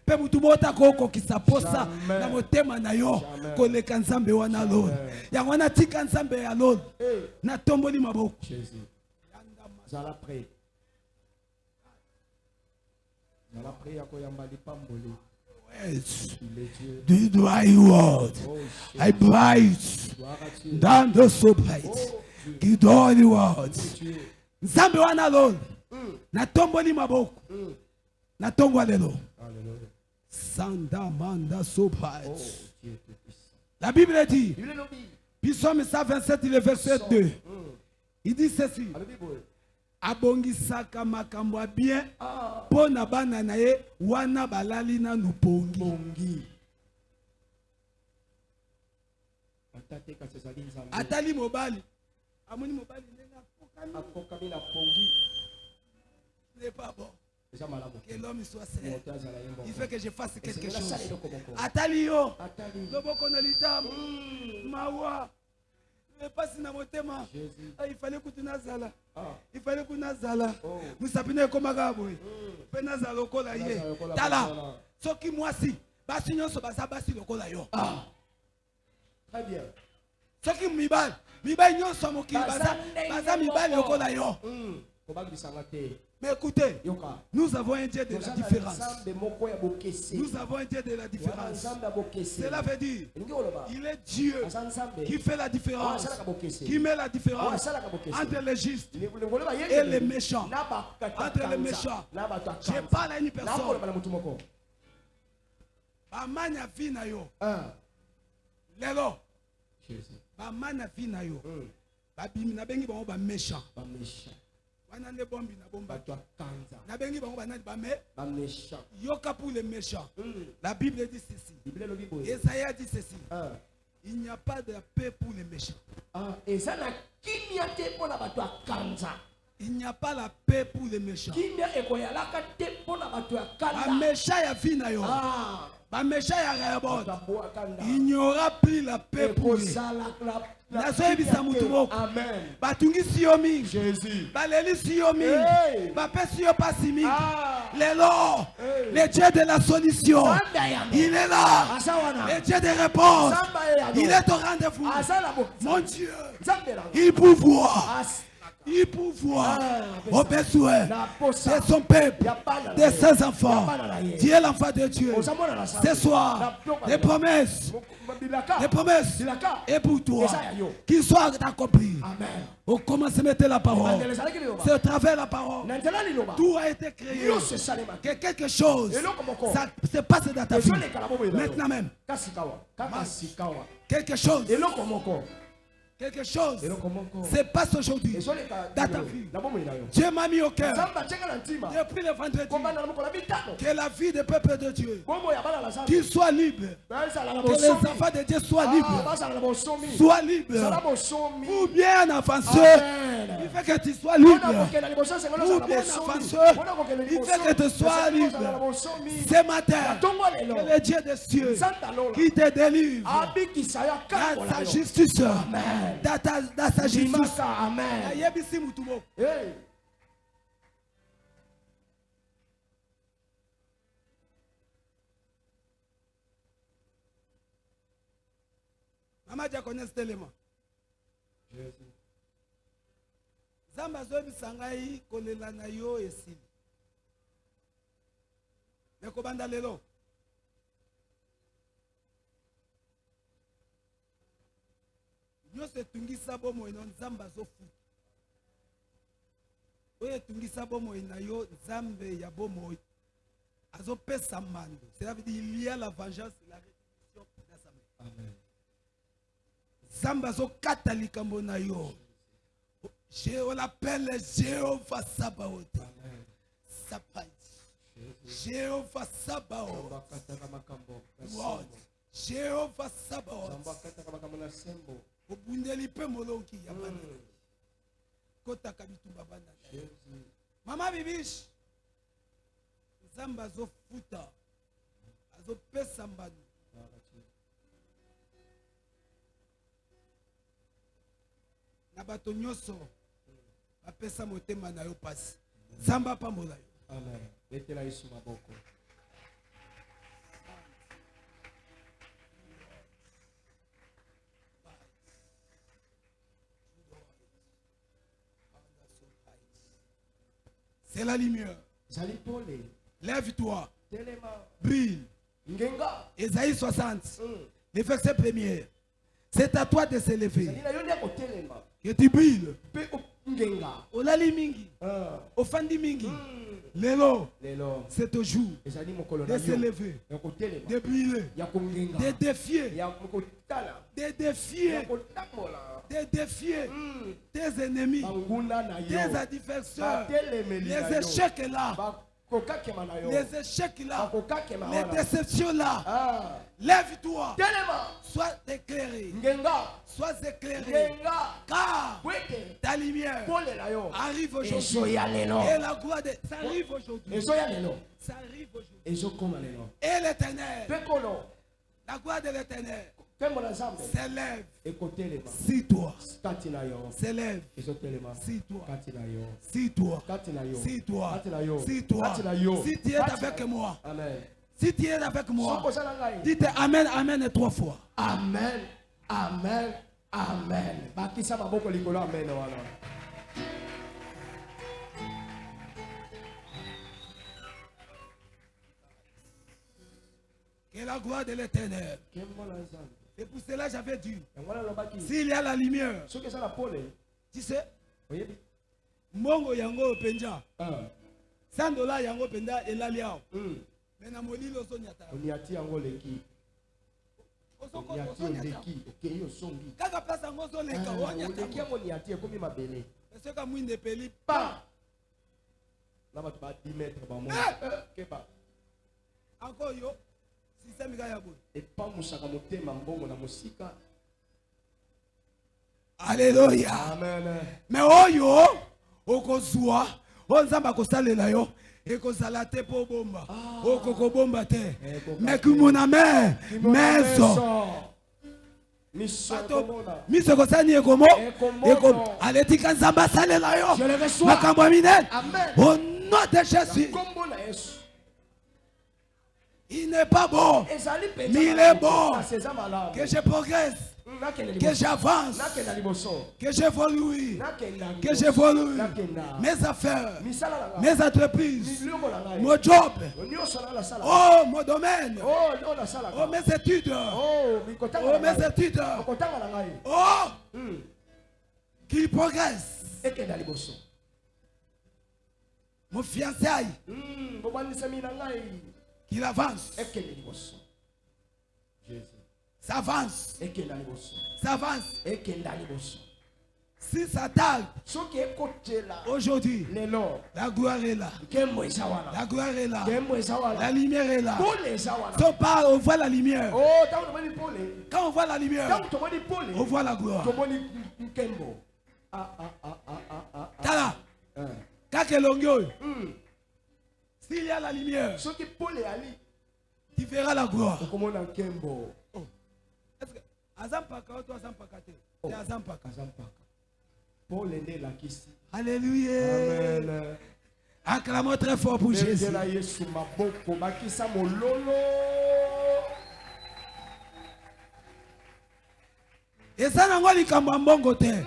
Pe mutu mota koko kisaposa na motema na yo koleka nzambe wana lo. Ya wana tika nzambe ya lo. Na tomboli maboko. Zala prêt. Zala prêt à koyamba lipamboli. Yes. Il est Dieu. Do dry word. Oh, I bright. gloire à Dieu. Dans the so bright. Oh, Dieu. Give the word. Dieu. Nzambe wana lolo. Natomboli maboko. Natongwa lelo. Alléluia. Sanda manda so bright. Oh, Dieu est puissant. La Bible dit, Il est le Bible. Psaume 127, le verset 2. Il dit ceci. À la Bible. Abongisaka makambo ya bien Ah. po na bana na ye wana balali na nupongi. Bongi. Atate kasezali nzambe. Atali mobali. Amoni mobali ndenge akokani. Akokami na pongi. Ce n'est pas bon. Eza malamu. Que l'homme soit saint. Moto azala ye mbongo. Il fait que je fasse quelque Esengela sala chose. eloko moko. Atali yo. Atali. Loboko na litamu. Mawa. Pasi na motema. Jésus. Ah, il fallait que tu nazala. Ah. Il fallait que nazala. Oh. Musapine ekomaka boye. Pe nazala lokola ye. Nazala lokola Tala. bazala. Soki mwasi. Basi nyonso baza basi lokola yo. Ah. Très bien. Soki mibali. Mibali nyonso mokili baza mibali lokola yo. Kobakisanga te. Mais écoutez, Yoka. nous avons un Dieu de la différence. Nzambe moko ya bokese. Nous avons un Dieu de la Wana différence. nzambe ya bokese. Cela veut dire, Elingi oloba. il est Dieu Aza nzambe. qui fait la différence, Asalaka bokese. qui met la différence Asalaka bokese. entre les justes Lengolo ba et les méchants. Na bakata Entre les kanza. méchants. Na bato Je akanza. parle à une Na personne. koloba na mutu moko. Bamanya vi na yo. Ah. Lelo, Jésus. bamanya vi na yo. Babimi na bengi bango ba méchant. Ba méchant. Wana nde bombi na bomba. Bato akanza. Na bengi bango banani ba me. Ba méchant. Yoka pour les méchants. La Bible dit ceci. Bible lobi boye. Esaïe dit ceci. Ah. Il n'y a pas de paix pour les méchants. Ah, eza na kimia te mpona bato akanza. Il n'y a pas la paix pour les méchants. Kimia ekoyalaka te mpona bato Ba akanza. méchant ya vi na yo. Ah. Ba méchant ya Rehoboth. Bato akanda. Il n'y aura plus la paix pour eux. Nazoyebisa mutu moko. Amen. Batungisi yo mingi. Jésus. Balelisi yo mingi. Hey. Bapesi yo pasi mingi. Ah. Lelo, Hey. le Dieu de la solution, Sanda yango. il est là. Asawana. Le Dieu des réponses, Samba ye yango. il est au rendez-vous. Asala bo. Mon Dieu, Nzambe yango. il pourvoit. As. Il pourvoit Ah, aux besoins Na posa. de son peuple, Ya bana de na ye. ses enfants. Ya bana na ye. Tu es l'enfant de Dieu. Ozamona na samba. Ce soir, Na bloka les na- promesses, Bilaka. les promesses, Bilaka. et pour toi, Eza ya yo. qu'ils soient accomplis. Amen. Au commencement, mettez la parole. Ebandele ezalaki liloba. C'est au travers de la parole. Na nzela liloba. Tout a été créé. Yo se salemaki. Que quelque chose Eloko moko. ça se passe dans ta vie. Ezoleka na bomoi na yo. Maintenant même, Kasi kawa. Kaka sikawa. quelque chose, Eloko moko. quelque chose Eloko moko. se passe aujourd'hui Ezoleka dans ta vie. na bomoi na yo. Dieu m'a mis au cœur Nzambe atiaka na ntima. depuis le vendredi Kobanda na mokolo ya mitano. que la vie des peuples de Dieu Bomoi ya bana na Nzambe. qu'ils soient libres, Bazala na que les bosomi. enfants de Dieu soient Ah, libres, bazala na bosomi. soient Zala libres, bosomi. ou bien avanceux. Amen. Il fait que tu sois Mpona libre. kokende liboso sengelo Ou ozala na bien bosomi. avanceux. Mpona kokende Il liboso, fait que tu sois esengeli libre. ozala na bosomi. Ce matin, Batongo lelo. que le Dieu des cieux Nzambe alola. qui te délivre Abikisa yo dans akambola sa yo. justice, Amen. dans sa justice. Ndimaka, amen. Ayebisi mutu moko. Hey. Mama dia connaît cet élément. Jésus. Zamba zoyebisa ngai kolela na yo esili. Me kobanda lelo. Nyonso etungisa bomoi na Nzambe azofuta. Oyo etungisa bomoi na yo Nzambe ya bomoi azopesa mando. Cela veut dire il y a la vengeance et la rétribution dans sa main. Amen. Nzambe azokata likambo na yo. On l'appelle Jéhovah Sabaoth. Amen. Sabaoth. Jéhovah Sabaoth. Bakataka makambo na What? sembo. Jéhovah Sabaoth. Bakataka makambo na sembo. Obundeli pe molongi ya bana. Kotaka bitumba bana. Jésus. Mama bibish. Nzambe azofuta. Azopesa mbanu. Na bato nyonso bapesa motema na yo pasi. Nzambe apambola yo. Amen. Betela Yesu maboko. C'est la lumière. ezali pole Lève-toi. telema Brille. ngenga Ésaïe 60. Le verset premier. C'est à toi de se lever. ezali na yo nde kotelema Que tu brilles. mpe ngenga Olali mingi. Ofandi mingi. Lelo. lelo C'est au jour ezali mokolo de na se yo lever. ya kotelema De briller. ya kongenga De défier. ya kotala De ya défier. kotambola De défier tes ennemis. banguna na Tes yo adversaires. batelemeli na Les yo échecs là. bakokakema na yo Les échecs là. bakokakema Les wana déceptions là. Ah, Lève-toi. telema Sois éclairé. ngenga Sois éclairé. ngenga Car bwete ta lumière pole na yo arrive aujourd'hui. ezoya lelo Et la gloire de... Ça arrive aujourd'hui. ezoya lelo Ça arrive aujourd'hui. ezokoma lelo Et l'éternel, mpe kono la gloire de l'éternel nkembo na nzambe s'élève ekotelema si toi. kati na yo S'élève ezotelema si toi. kati na yo Si toi. kati na yo Si toi. kati na yo Si toi. kati na yo Si tu es Kati na avec yo. moi. amen Si tu es avec moi. soko osala ngai Dites Amen, Amen et 3 fois. amen amen amen bakisa maboko likolo amen wana Que la gloire de l'éternel. nkembo na nzambe Et pour cela, j'avais dit, yango wana alobaki s'il y a la lumière, soki eza na pole tu sais, oyebi mbongo yango penja. Ah, $100 yango penda elali awo. mm. Mais na molilo ozonyata. oniati yango leki oniati Ozonyata. oleki okei osongi Kaka place yango ozoleka onyata. oleki yango oniati ekomi mabele Parce que mwinde peli pa na bato ba 10 mètre bamo keba encore yo système ga ya boye. epamusaka motema mbongo na mosika Alléluia. amen Mais oyo okozwa onzamba kosalela yo ekozala te po bomba. Okoko bomba te. Mais kumona me meso. Miso kosani ekomo ekomo aletika nzamba salela yo. Je le reçois. Makambo minene. Amen. Au nom de Jésus. kombo na yesu Il n'est pas bon ezali Mais il est bon. eza malamu que je progresse, nakende que liboso j'avance, nakenda liboso que j'évolue, nakenda que j'évolue. nakenda Mes affaires, misala na ngai mes entreprises, milongo na ngai mon job, nyonso na nasala oh mon domaine, oh nasalaka oh mes études, oh mikotanga oh na mes ngai études, okotanga na ngai oh qu'il progresse. ekenda liboso Mon fiançailles, bobandisami na ngai qu'il avance, ekende liboso jésus ça avance, ekenda liboso ça avance. ekenda liboso Si ça tarde, soki ekotela aujourd'hui, lelo la gloire est là, nkembo eza wana la gloire est là, nkembo eza la wana lumière est là. pole eza wana Si on parle, on voit la lumière. oh ntango tomoni pole Quand on voit la lumière, ntango tomoni on pole voit la gloire. tomoni nkembo Tala, kaka elongi oyo. S'il y a la lumière, soki pole ali tu verras la gloire. okomona nkembo Est-ce que Azampaka ou toi Azampaka te? C'est Azampaka. aza mpaka pole nde elakisi Alléluia. amen Acclamons très fort pour Jésus. bezela yesu maboko bakisa mololo Eza nango likambo ya mbongo te.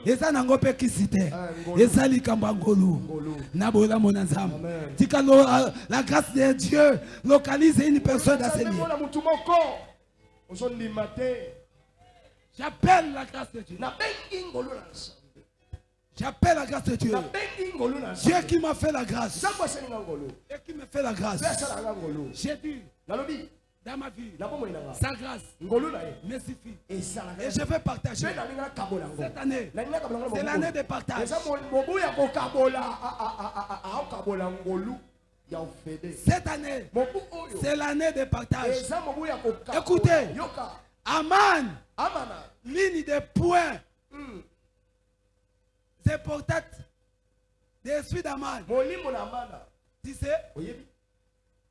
Eza nango pe kisi te. ngolu. Eza likambo ya ngolu. ngolu Na bolamu na Nzambe. Amen. Tika la grâce de Dieu localise une personne dans ce lieu. mona mutu moko ozondima te J'appelle la grâce de Dieu. nabengi ngolu na nzambe J'appelle la grâce de Dieu. nabengi ngolu na Dieu nzambe qui m'a fait la grâce. nzambe asalinga ngolu Et qui me fait la grâce. mpe asalanga ngolu J'ai dit nalobi dans ma vie, na bomoi na nga sa grâce ngolu na ye me suffit. ezalaka Et je vais partager. mpe nalinga nakabola ngo Cette année, nalinga kabola ngo c'est l'année de partage. eza mobu ya kokabola aokabola ngolu ya ofede Cette année, mobu oyo c'est l'année de partage. eza mobu ya kokabola Écoutez. yoka Aman, amana ligne de points. C'est portate d'esprit d'Aman. molimo na mana Tu sais, oyebi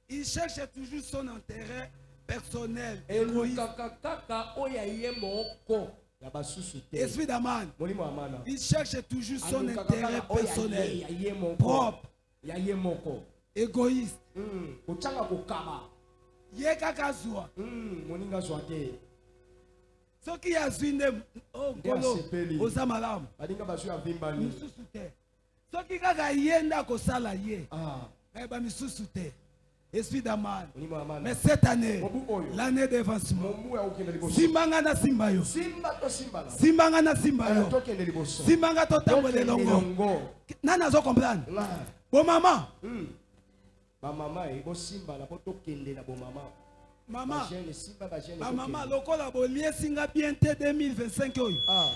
il cherche toujours son intérêt personnel, égoïste. elukaka kaka oyo ya ye moko ya basusu te Esprit d'Aman, molimo ya mana il cherche toujours son alukaka intérêt kaka oyo personnel, ya ye moko propre, ya ye moko égoïste. kotanga kokaba Ye kaka zwa. moninga zwa te Soki azwi nde oh Nde ngolo asepeli. oza malamu. balinga bazwi avimbani Mususu te. soki kaka yenda kosala ye Ah. ba misusu te esprit d'amal. Onimo amana. Mais cette année, Mobu oyo. l'année d'avancement, Mobu ya okende liboso. simbanga na simba yo, Simba to simba la. simbanga na simba yo, Tokende liboso. simbanga to tambola longo. Nana zo comprendre. Bon maman. Ba mama e bo simba la po tokende na bo mama. Maman. Ba jeune simba ba jeune. Ba maman lokola bolie singa bien te 2025 oyo. Ah.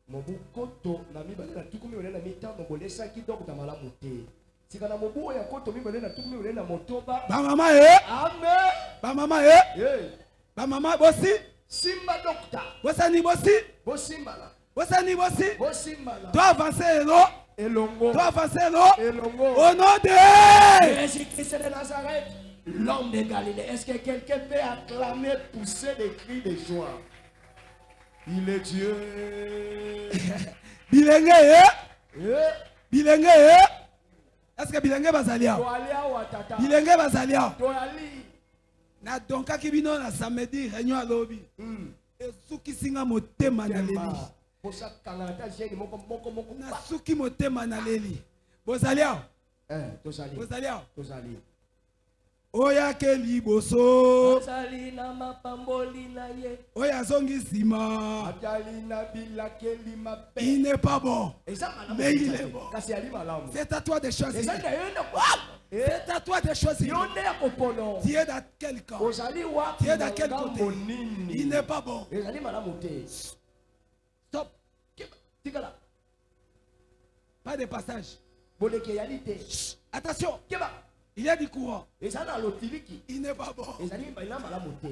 Mobu koto na mibale na tukumi ole na mitano bolesa ki donc ta malamu te. Sika na mobu ya koto mibale na tukumi ole na motoba. Ba maman eh. Amen. Ba maman eh. Eh. Ba maman bosi. Simba docteur. Bosani bosi. Bo simba la. Bosani bosi. Bo simba la. Tu avancer elo. Elongo. Tu avancer elo. Elongo. Au nom de Jésus-Christ de Nazareth, l'homme de Galilée. Est-ce que quelqu'un peut acclamer, pousser des cris de joie? Il est Dieu. Bilenge eh. Eh. Bilenge eh. Est-ce que bilenge bazalia? Toalia ou atata. Bilenge bazalia. Toali. Na donka kibino na samedi réunion à lobby. Esuki singa motema na leli. Posa kanata jeni moko. Na suki motema na leli. Bozalia. Tosali. Bozalia. Tosali. Oya ke liboso. Tosali na mapamboli na ye. Oya zongi sima. Atali na bilakeli mape. Il n'est pas bon. Mais il est bon. Kasi ali malamu. C'est à toi de choisir. Eza na yo na C'est à toi de choisir. Yonde ya kopono. Tu es dans quel camp? Ozali wapi? Tu es dans quel côté? Il n'est pas bon. Ezali malamu te. Stop. Tikala. Pas de passage. Boleke yali te. Attention. Keba. Il y a du courant. Ezali na lotiliki. Il n'est pas bon. Ezali baina malamu te.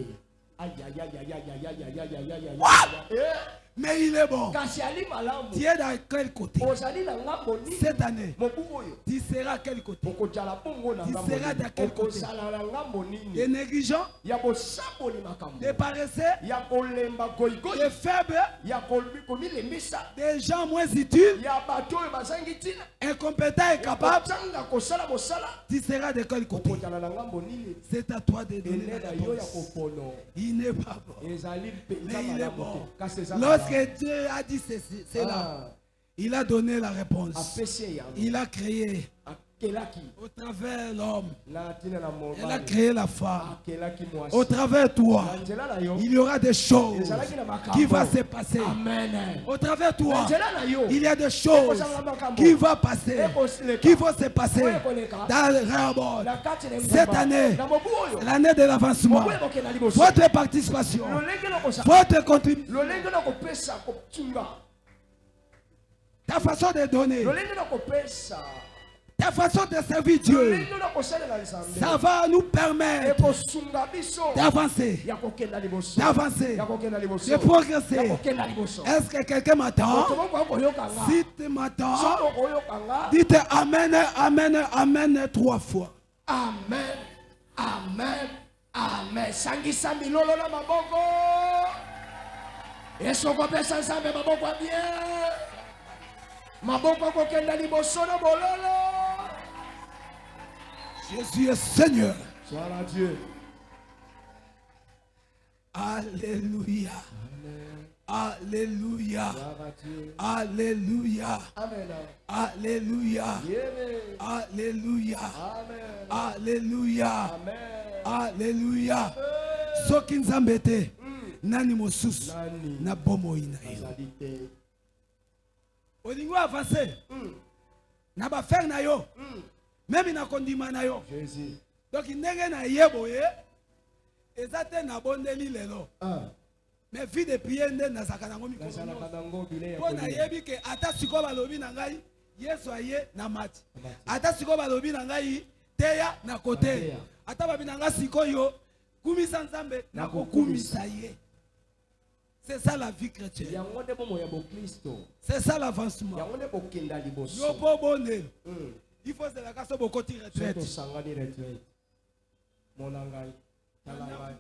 Aïe aïe aïe aïe aïe aïe aïe aïe aïe aïe. Mais il est bon. Kasi ali malamu. Tu es dans quel côté? Ozali na ngambo ni. Cette année, Mobu oyo. tu seras à quel côté? Okozala bongo na Tu ngambo. seras dans quel côté? Okozala na ngambo Des nini? négligents, Ya bosamboli makambo. des paresseux, Ya kolemba goigoi. des faibles, Ya komilembisa. des gens moins utiles, Ya bato oyo bazangi tina. incompétents et capables. Kotanga kosala bosala. Tu seras de quel côté? Okozala na ngambo nini? C'est à toi de donner Ene la na yo ya réponse. kopono. Il n'est pas bon. Ezali Mais mpenza il est malamu bon. te. Kasi eza Lorsque malamu. Dieu a dit ceci, c'est là, Ah. il a donné la réponse. Apesi yango. Il a créé Akelaki. au travers l'homme. Na tina na Il a mobali. créé la femme. Akelaki mwasi. Au travers toi, Na nzela na yo. il y aura des choses Ezalaki na makambo. qui vont se passer. Amen. Au travers Na toi, nzela na yo. il y a des choses qui vont passer, qui vont se passer dans le rapport. Na kati na Cette ngomba. année, Na mobu oyo. l'année de l'avancement, Mobu eboke na liboso. votre participation, Lolenge na kosa. votre contribution, Lolenge na kopesa kotunga. ta façon de donner, Lolenge na kopesa. ta façon de servir Dieu, Lolenge na kosalela nzambe. ça va nous permettre Ekosunga biso. d'avancer, Ya kokenda liboso. d'avancer, Ya kokenda liboso. de progresser. Ya kokenda liboso. Est-ce que quelqu'un m'attend? Otomoko koyokanga. Si tu m'attends, Soto koyokanga. dites Amen, Amen, Amen 3 fois. Amen. Amen. Amen. Sangisa milolo na maboko. Esoko pesa nzambe maboko ya bien. Maboko kokenda liboso na bololo. Jésus est Seigneur. Sois à Dieu. Alléluia. Alléluia. Sois à Dieu. Alléluia. Amen. Alléluia. Yéme. Alléluia. Amen. Alléluia. Amen. Alléluia. Soki nzambe te, nani mosusu Nani. na bomoi na yo. Azali te. Olingo avancer na ba faire na yo. Même na kondima na yo. Jésus. Donc ndenge na yeboye ezate na bondeli lelo. Mais vie de prier nde nazaka nango mikolo. Nazala kanango bile ya Po na kolia. yebi ke ata siko balobi na ngai Yesu aye na mati. Ata siko balobi na ngai teya na kote. Ata babi na ngai sikoyo kumisa nzambe na kokumisa ye. C'est ça la vie chrétienne. Yango nde bomo ya bo Kristo. C'est ça l'avancement. Yango nde bokenda liboso. Yo po bonel. Il faut se la kaso bokoti retraite. Soto sangani retraite. Monangai. Talangai.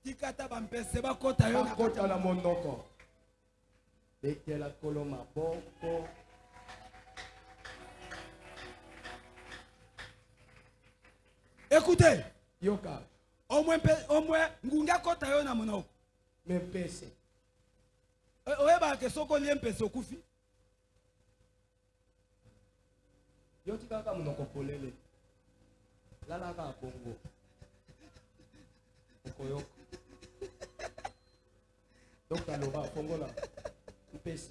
Tikata bampese bakota yo na Bakota na mondoko. Betela kolo maboko. Écoutez, Yoka. Au moins, ngunga kota yo na monoko. Mais pèse. Oyeba ke soko liem pese okufi. Yo tikaka monoko polele. Lala ka Congo. Okoyoko. Donc aloba Congo là. Pèse.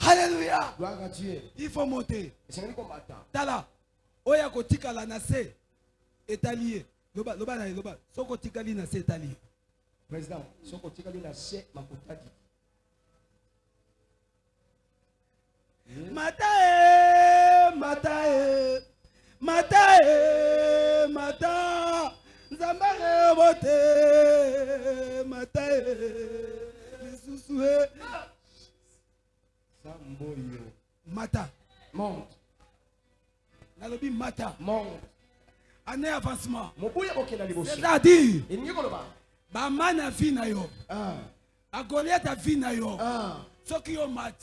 Alléluia. Gloire à Dieu. Il faut monter. C'est un combattant. Tala. Oya kotika la nase. Etalié. Loba na loba. Soko tikali nase etalié. Président, soko tikali na se makutadi. Matae, matae, matae, mata, Zambare bote, matae, Lisusué, Samboyo. mata, Monte. nalobi mata, Monte. année avancement. Mobuya boke na liboso. C'est-à-dire, Et n'y koloba. ba mana vie na yo, Ah. ba Goliath vie na yo, Ah. soki yo mat,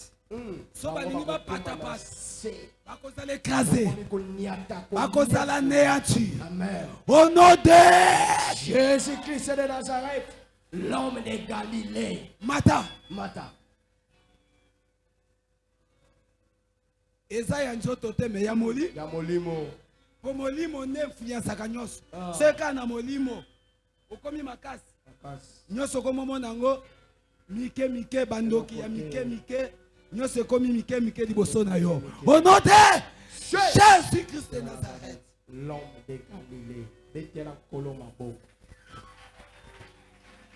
so balingi bapata pata, se. bakozala écrasé, Koniata. bakozala néanti. Amen. Au nom de Jésus-Christ de Nazareth, l'homme de Galilée. Mata. Mata. Eza ya nzoto te me ya moli. Ya molimo. Po molimo ne influensaka nyonso. Ah. Seka na molimo. Okomi makasi. Makasi. Nyonso komomona yango mike mike bandoki ya mike mike. Nyonso ekomi mike mike liboso na yo. Au nom de Jésus-Christ de Nazareth. L'homme de Galilée. Betela koloma bo.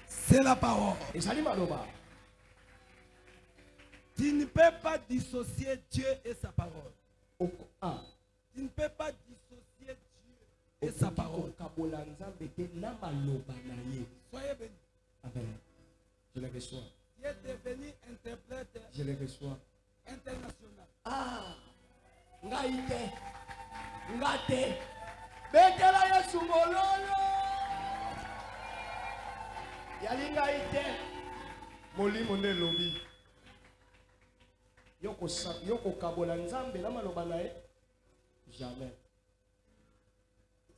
C'est la parole. Et ça dit maloba. Tu ne peux pas dissocier Dieu et sa parole. Ah. Tu ne peux pas dissocier Dieu et sa parole. Soyez bénis. Amen. Je les reçois. Tu es devenu interprète Je les reçois. international. Ah. Ngaite. Ngate. Betela Yesu mololo. Yali ngaite. Molimo ne lobi. Yoko kabola nzambe na maloba na ye. Jamais.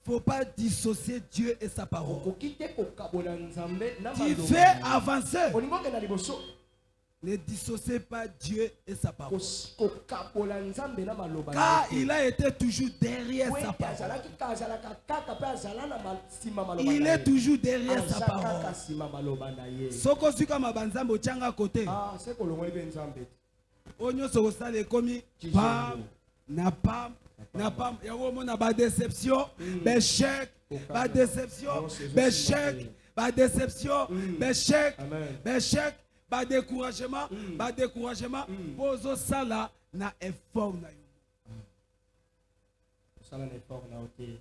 Faut pas dissocier Dieu et sa parole. Tu fais avancer. Ne dissociez pas Dieu et sa parole. Car il a été toujours derrière sa parole. Il est toujours derrière sa parole. Soko suka mabanzambo changa côté. Onyo soko sale komi pam na pam. Na pas na ba déception, échec, ba déception, échec, ba déception, échec, échec, ba découragement, pozo sala na effort na yo. Sala na effort na ote.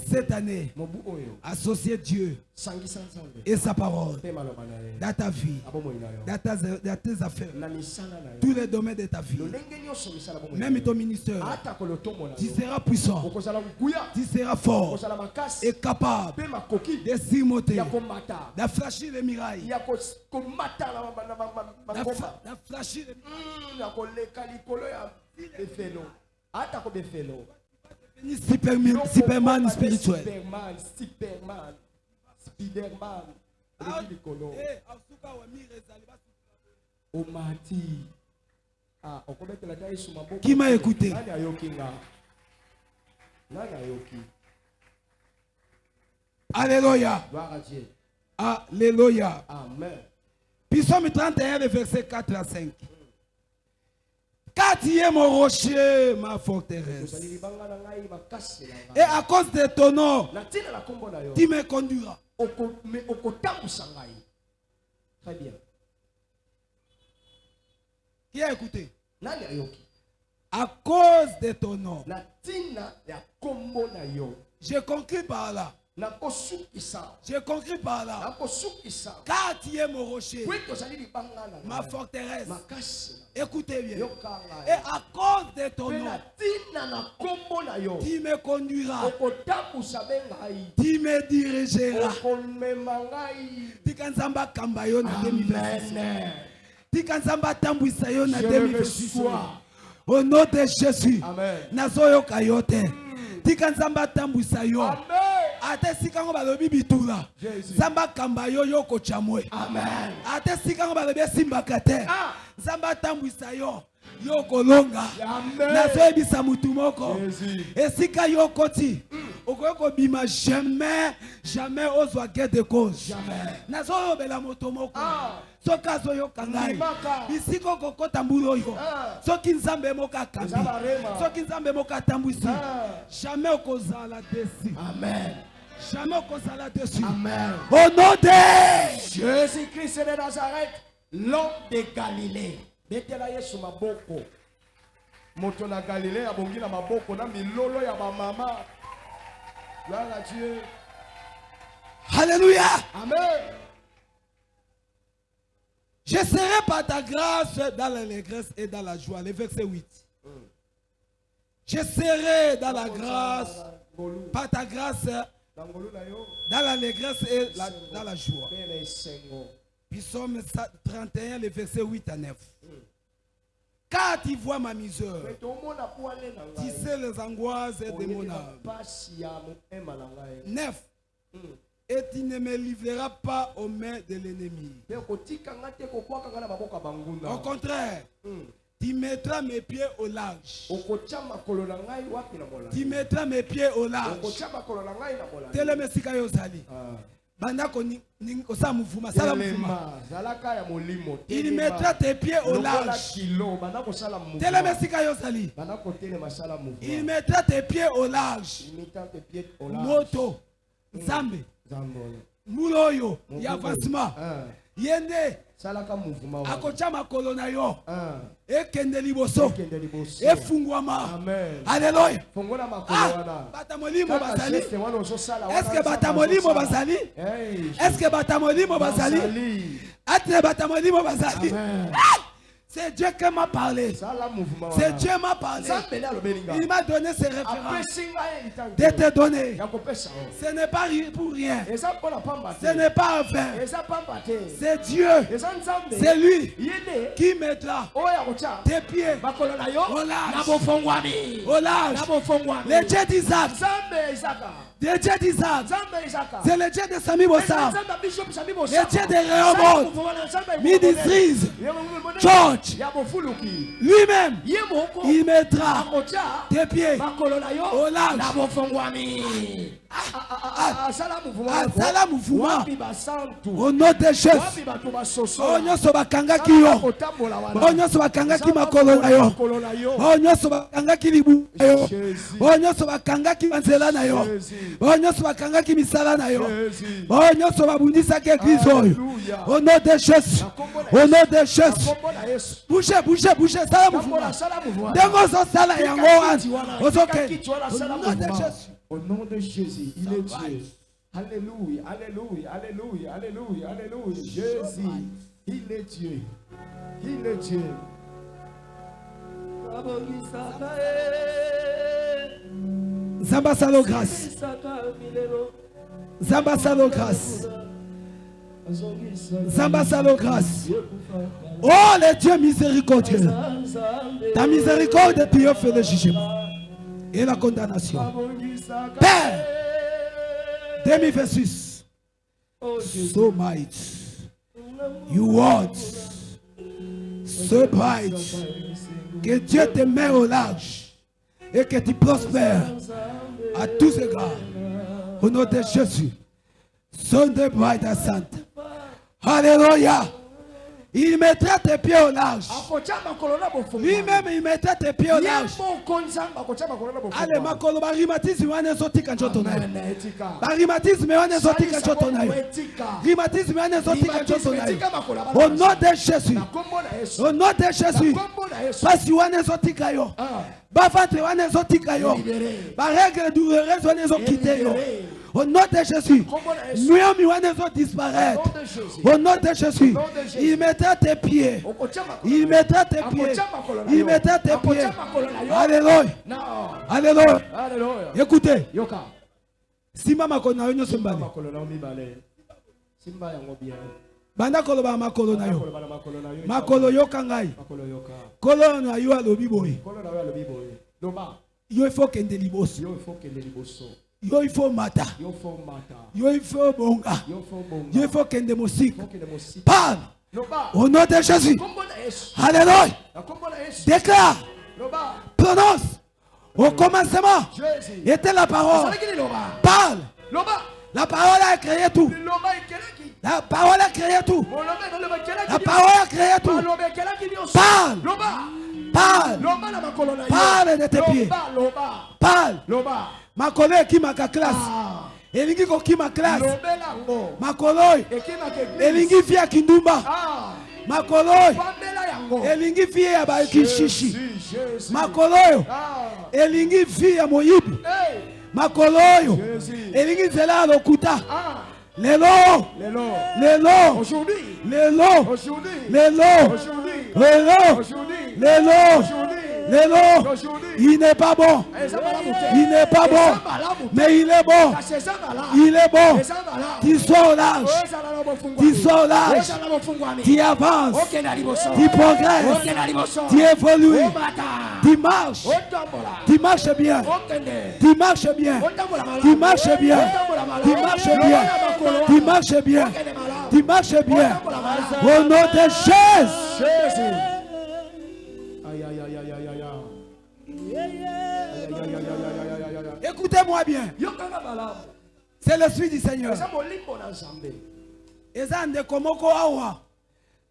Cette année, associez Dieu et sa parole dans ta vie, dans tes affaires, tous les domaines de ta vie, même ton ministère. Tu seras puissant, tu seras fort et capable de surmonter, de flasher les mirailles, de flasher les mirailles. Superman spirituel. Spiderman. Qui m'a écouté? Alléluia. Alléluia. Amen. Psaume 31, le verset 4 à 5. Car tu es mon rocher, ma forteresse. Et à cause de ton nom, tu me conduiras. Très bien. Qui a écouté? À cause de ton nom. J'ai conclu par là. J'ai conclu par là. Car tu es mon rocher, ma forteresse. Écoutez bien. Et à cause de ton nom, tu me conduiras. Tu me dirigeras. Tikanzamba kambayo na 2026. Tikanzamba tambuisa yo na 2026. Au nom de Jésus. Amen. Nazoyo kayote. Tika nzamba tambwisa yo. Amen. Ate sika ngo balobi bitula. Nzamba kamba yo yo ko chamwe. Amen. Ate sika ngo balobi simba kate. Ah. Nzamba tambwisa yo. Yo kolonga. Amen. Nazoyo bisa mutu moko. Jésus. Esika yo koti. Okoyoko bima jamais jamais ozwa gain de cause. Jamais. Nazoyo bela moto moko. Ah. Soka zoyo kangai. Limaka. Bisiko kokota mbulo yo. Ah. Soki nzambe moka kambi. Zabarema. Soki nzambe moka tambwisi. Ah. Jamais okozala desi. Amen. Jamais okozala desi. Amen. Au nom de Jésus-Christ de Nazareth, l'homme de Galilée. Betela Yesu maboko. Moto na Galilée abongi na maboko na milolo ya ba mama. Gloire à Dieu. Alléluia. Amen. Je serai par ta grâce dans l'allégresse et dans la joie. Le verset 8. Je serai dans la grâce, par ta grâce, dans l'allégresse et dans la joie. Psaume 31, le verset 8 à 9. Car tu vois ma misère, tu sais les angoisses de mon âme. 9. Et tu ne me livreras pas aux mains de l'ennemi. Au contraire, tu mettras mes pieds au large. Tu mettras mes pieds au large. Telemesika yozali. Bandako ni kosa muvuma sala muvuma. Il mettra tes pieds au large. Telemesika yozali. Il mettra tes pieds au large. Moto. Nzambe. Muloyo ya avancement. Yende akocha makolo na yo ekende liboso efungwama. Alléluia. Bata molimo bazali. Est-ce que bata molimo bazali? Est-ce que bata molimo bazali? Ate bata molimo bazali. C'est Dieu qui m'a parlé. C'est Dieu qui m'a parlé. Il m'a donné ses références. De te donner. Ce n'est pas pour rien. Ce n'est pas un vain. C'est Dieu. C'est lui qui mettra tes pieds au large. Au large. Le Dieu d'Isaac. Le Dieu d'Isaac. C'est le Dieu de Sami Bossam. Le Dieu de Réhobot. Midisrise. George. Lui-même, il mettra tes pieds au large. Asala mouvement au nom de Jésus. Onyoso bakangaki yo. Onyoso bakangaki makolo na yo. Onyoso bakangaki libu na yo. Onyoso bakangaki banzela na yo. Onyoso bakangaki misala na yo. Onyoso babundisaki église oyo. Au nom de Jésus. Au nom de Jésus. Bougez, bougez, bougez. Sala mouvement. Dengo zo sala yango wan. Ozoke. Au nom de Jésus. Au nom de Jésus, il est Dieu. Alléluia, alléluia, alléluia, alléluia, alléluia. Jésus, il est Dieu. Il est Dieu. Zamba salo grâce. Zamba salo grâce. Zamba salo grâce. Oh le Dieu miséricordieux. Ta miséricorde triomphe le jugement et la condamnation. Père, 2026. So mighty. You want. So bright. Que Dieu te met au large et que tu prospères à tous égards. Au nom de Jésus. Son de bright et sainte. Alléluia. Il mettra tes pieds au large. Lui-même, il mettra tes pieds au large. Allez, makolo barimatisme wane zotika njoto nayo. Barimatisme wane zotika njoto nayo. Rimatisme wane zotika njoto nayo. Au nom de Jésus. Au nom de Jésus. Pasi wane zotika yo. Bavantre wane zotika yo. Ba règle douloureuse wane zokite yo. Au nom de Jésus, nous disparaître. Au nom de Jésus, il mettra tes pieds. Il mettra tes pieds. Il mettra tes pieds. Alléluia. Alléluia. Écoutez. Si maman connaît une sembale. Banda koloba makolo na yo. Makolo yoka ngai. Kolo na yo alobi boye. Yo il faut kende liboso. Yo il faut mata. Yo il faut bonga. Yo il faut kende musik. Parle. Au nom de Jésus. Alléluia. Déclare. Prononce. Au commencement était la parole. Parle. La parole a créé tout. La parole a créé tout. La parole a créé tout. Parle. Parle. Parle de tes pieds. Parle. Makolo qui ma classe. Elingi ko ki ma classe. Makolo elingi fia kindumba. Makolo elingi fia ya ba kishishi. Makolo elingi fia moyibi. Makolo elingi zela lokuta. Lelo aujourd'hui il n'est pas bon, mais il est bon, tu sors l'âge, tu avances, tu progresses, tu évolues, tu marches bien, au nom de Jésus. Écoutez-moi bien. C'est l'esprit du Seigneur. Eza ndeko moko awa.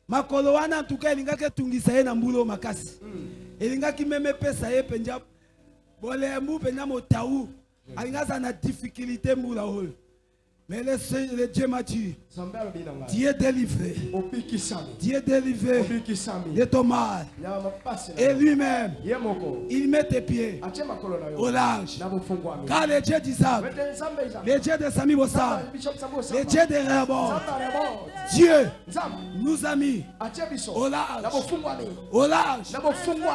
Makolo wana en tout cas elingaki tungisa ye na mbulo makasi. Elingaki meme pesa ye penja bolembu penja motaou. Alingaza na difficulté mbula oyo. Mais le Dieu m'a dit, Dieu est délivré. Dieu est délivré de ton mal. Et lui-même, il met tes pieds au large. Car le Dieu d'Isaac, le Dieu de Sami Bossam, le Dieu de Réabon, Dieu nous a mis au large.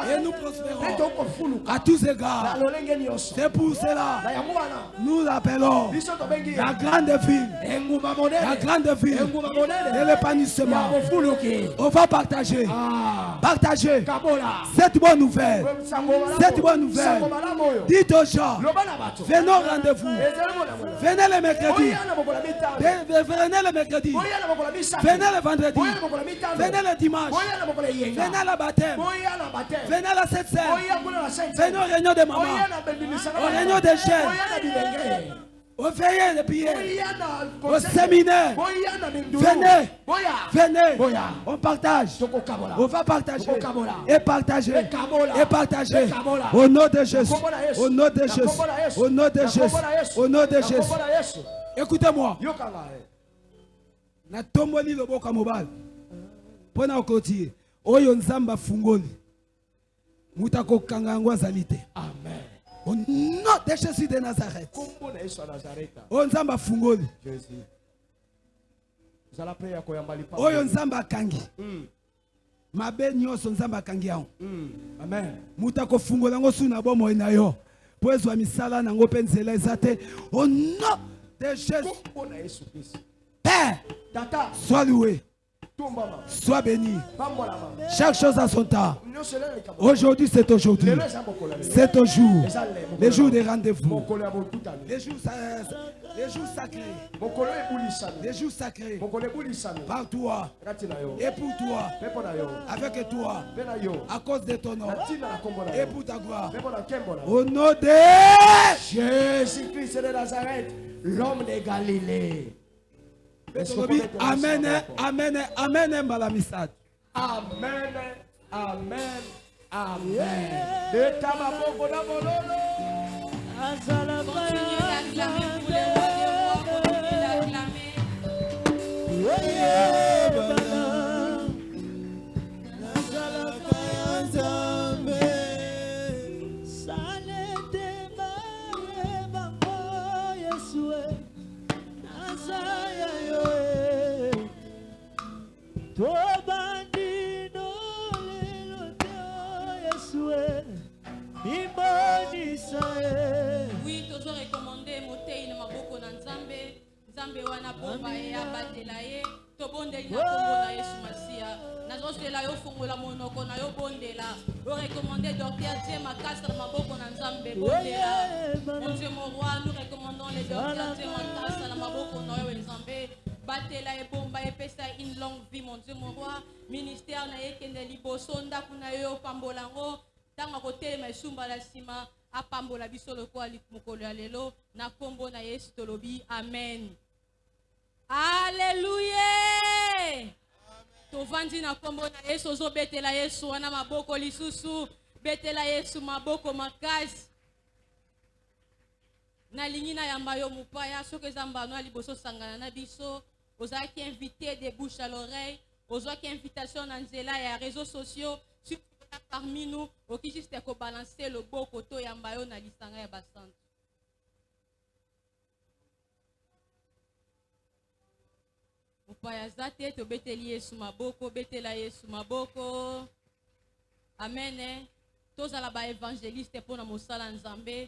Et nous prospérons à tous égards. C'est pour cela nous l'appelons la grande ville. La grande ville de l'épanouissement. On va partager cette bonne nouvelle. Dites aux gens, venez au rendez-vous. Venez le mercredi. Venez le mercredi. Venez le vendredi. Venez le dimanche. Venez le baptême. Venez la Sainte Seine. Venez aux réunions de maman. Aux réunions de jeunes. Au veillées de prière, au séminaire, venez, on partage, on va partager, et partager, au nom de Jésus, au nom de Jésus, au nom de Jésus, au nom de Jésus. Écoutez-moi, na tomboli loboka mobile, pour na côté, oyo nzamba fungoli, mutako kangango azalite. Amen. Au nom de Jésus de Nazareth. O nzamba fungoli. Oyo nzamba kangi. Mabe nyonso nzamba kangi yao. Amen. Mutako fungola ngo suna bomo na yo. Poezwa misala na ngo penzela ezate. Au nom de Jésus. Père, sois loué. Sois béni. Chaque chose a son temps. Aujourd'hui, c'est aujourd'hui. C'est ton jour. Les jours des rendez-vous. Les jours sacrés. Les jours sacrés. Par toi. Et pour toi. Avec toi. À cause de ton nom. Et pour ta gloire. Au nom de Jésus-Christ de Nazareth, l'homme de Galilée. Amen, amen, amen, Balamisad. Amen, amen, amen. De Tamaboko Nabololo. Continuez d'acclamer pour les rois, continuez d'acclamer. Oui, toujours recommandé Motei na maboko na Nzambe. Nzambe wana bomba e abatela ye. bondeli na kombo na Yesu Masia. Nazosela yo fungola monoko na yo bondela. Yo recommandé docteur Dieu makasa na maboko na Nzambe bondela. Mon Dieu mon roi, nous recommandons les docteurs Dieu makasa na maboko na yo Nzambe. Batela e bomba e pesa une longue vie mon Dieu mon roi. Ministère na yekende liboso ndako na yo pambolango. Tanga kotelema esumba la sima apambola biso lokola mokolo ya lelo na kombo na Yesu tolobi amen. Alléluia. Tovandi na kombo na Yesu ozo betela Yesu wana maboko lisusu betela Yesu maboko makasi. Na lingina yamba yo mupaya soki ezamba no liboso sangana na biso ozaki invité de bouche à l'oreille ozaki invitation na nzela ya réseaux sociaux parmi nous oki juste ko balancer le boko to yamba yo na lisanga ya basante. Mupaya zate to beteli Yesu maboko betela Yesu maboko. Amen. Tozala ba évangéliste pour na mosala nzambe.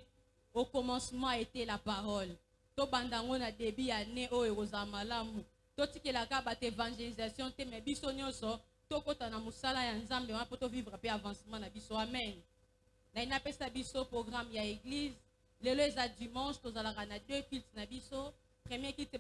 Au commencement était la parole. To bandango na début année o eroza malamu. To tikela ka ba évangélisation te me biso nyonso to kota na musala ya nzambe wa poto vivre pe avancement na biso. Amen. Na ina pesa biso programme ya église. Lelo eza dimanche tozala na deux cultes na biso. Premier culte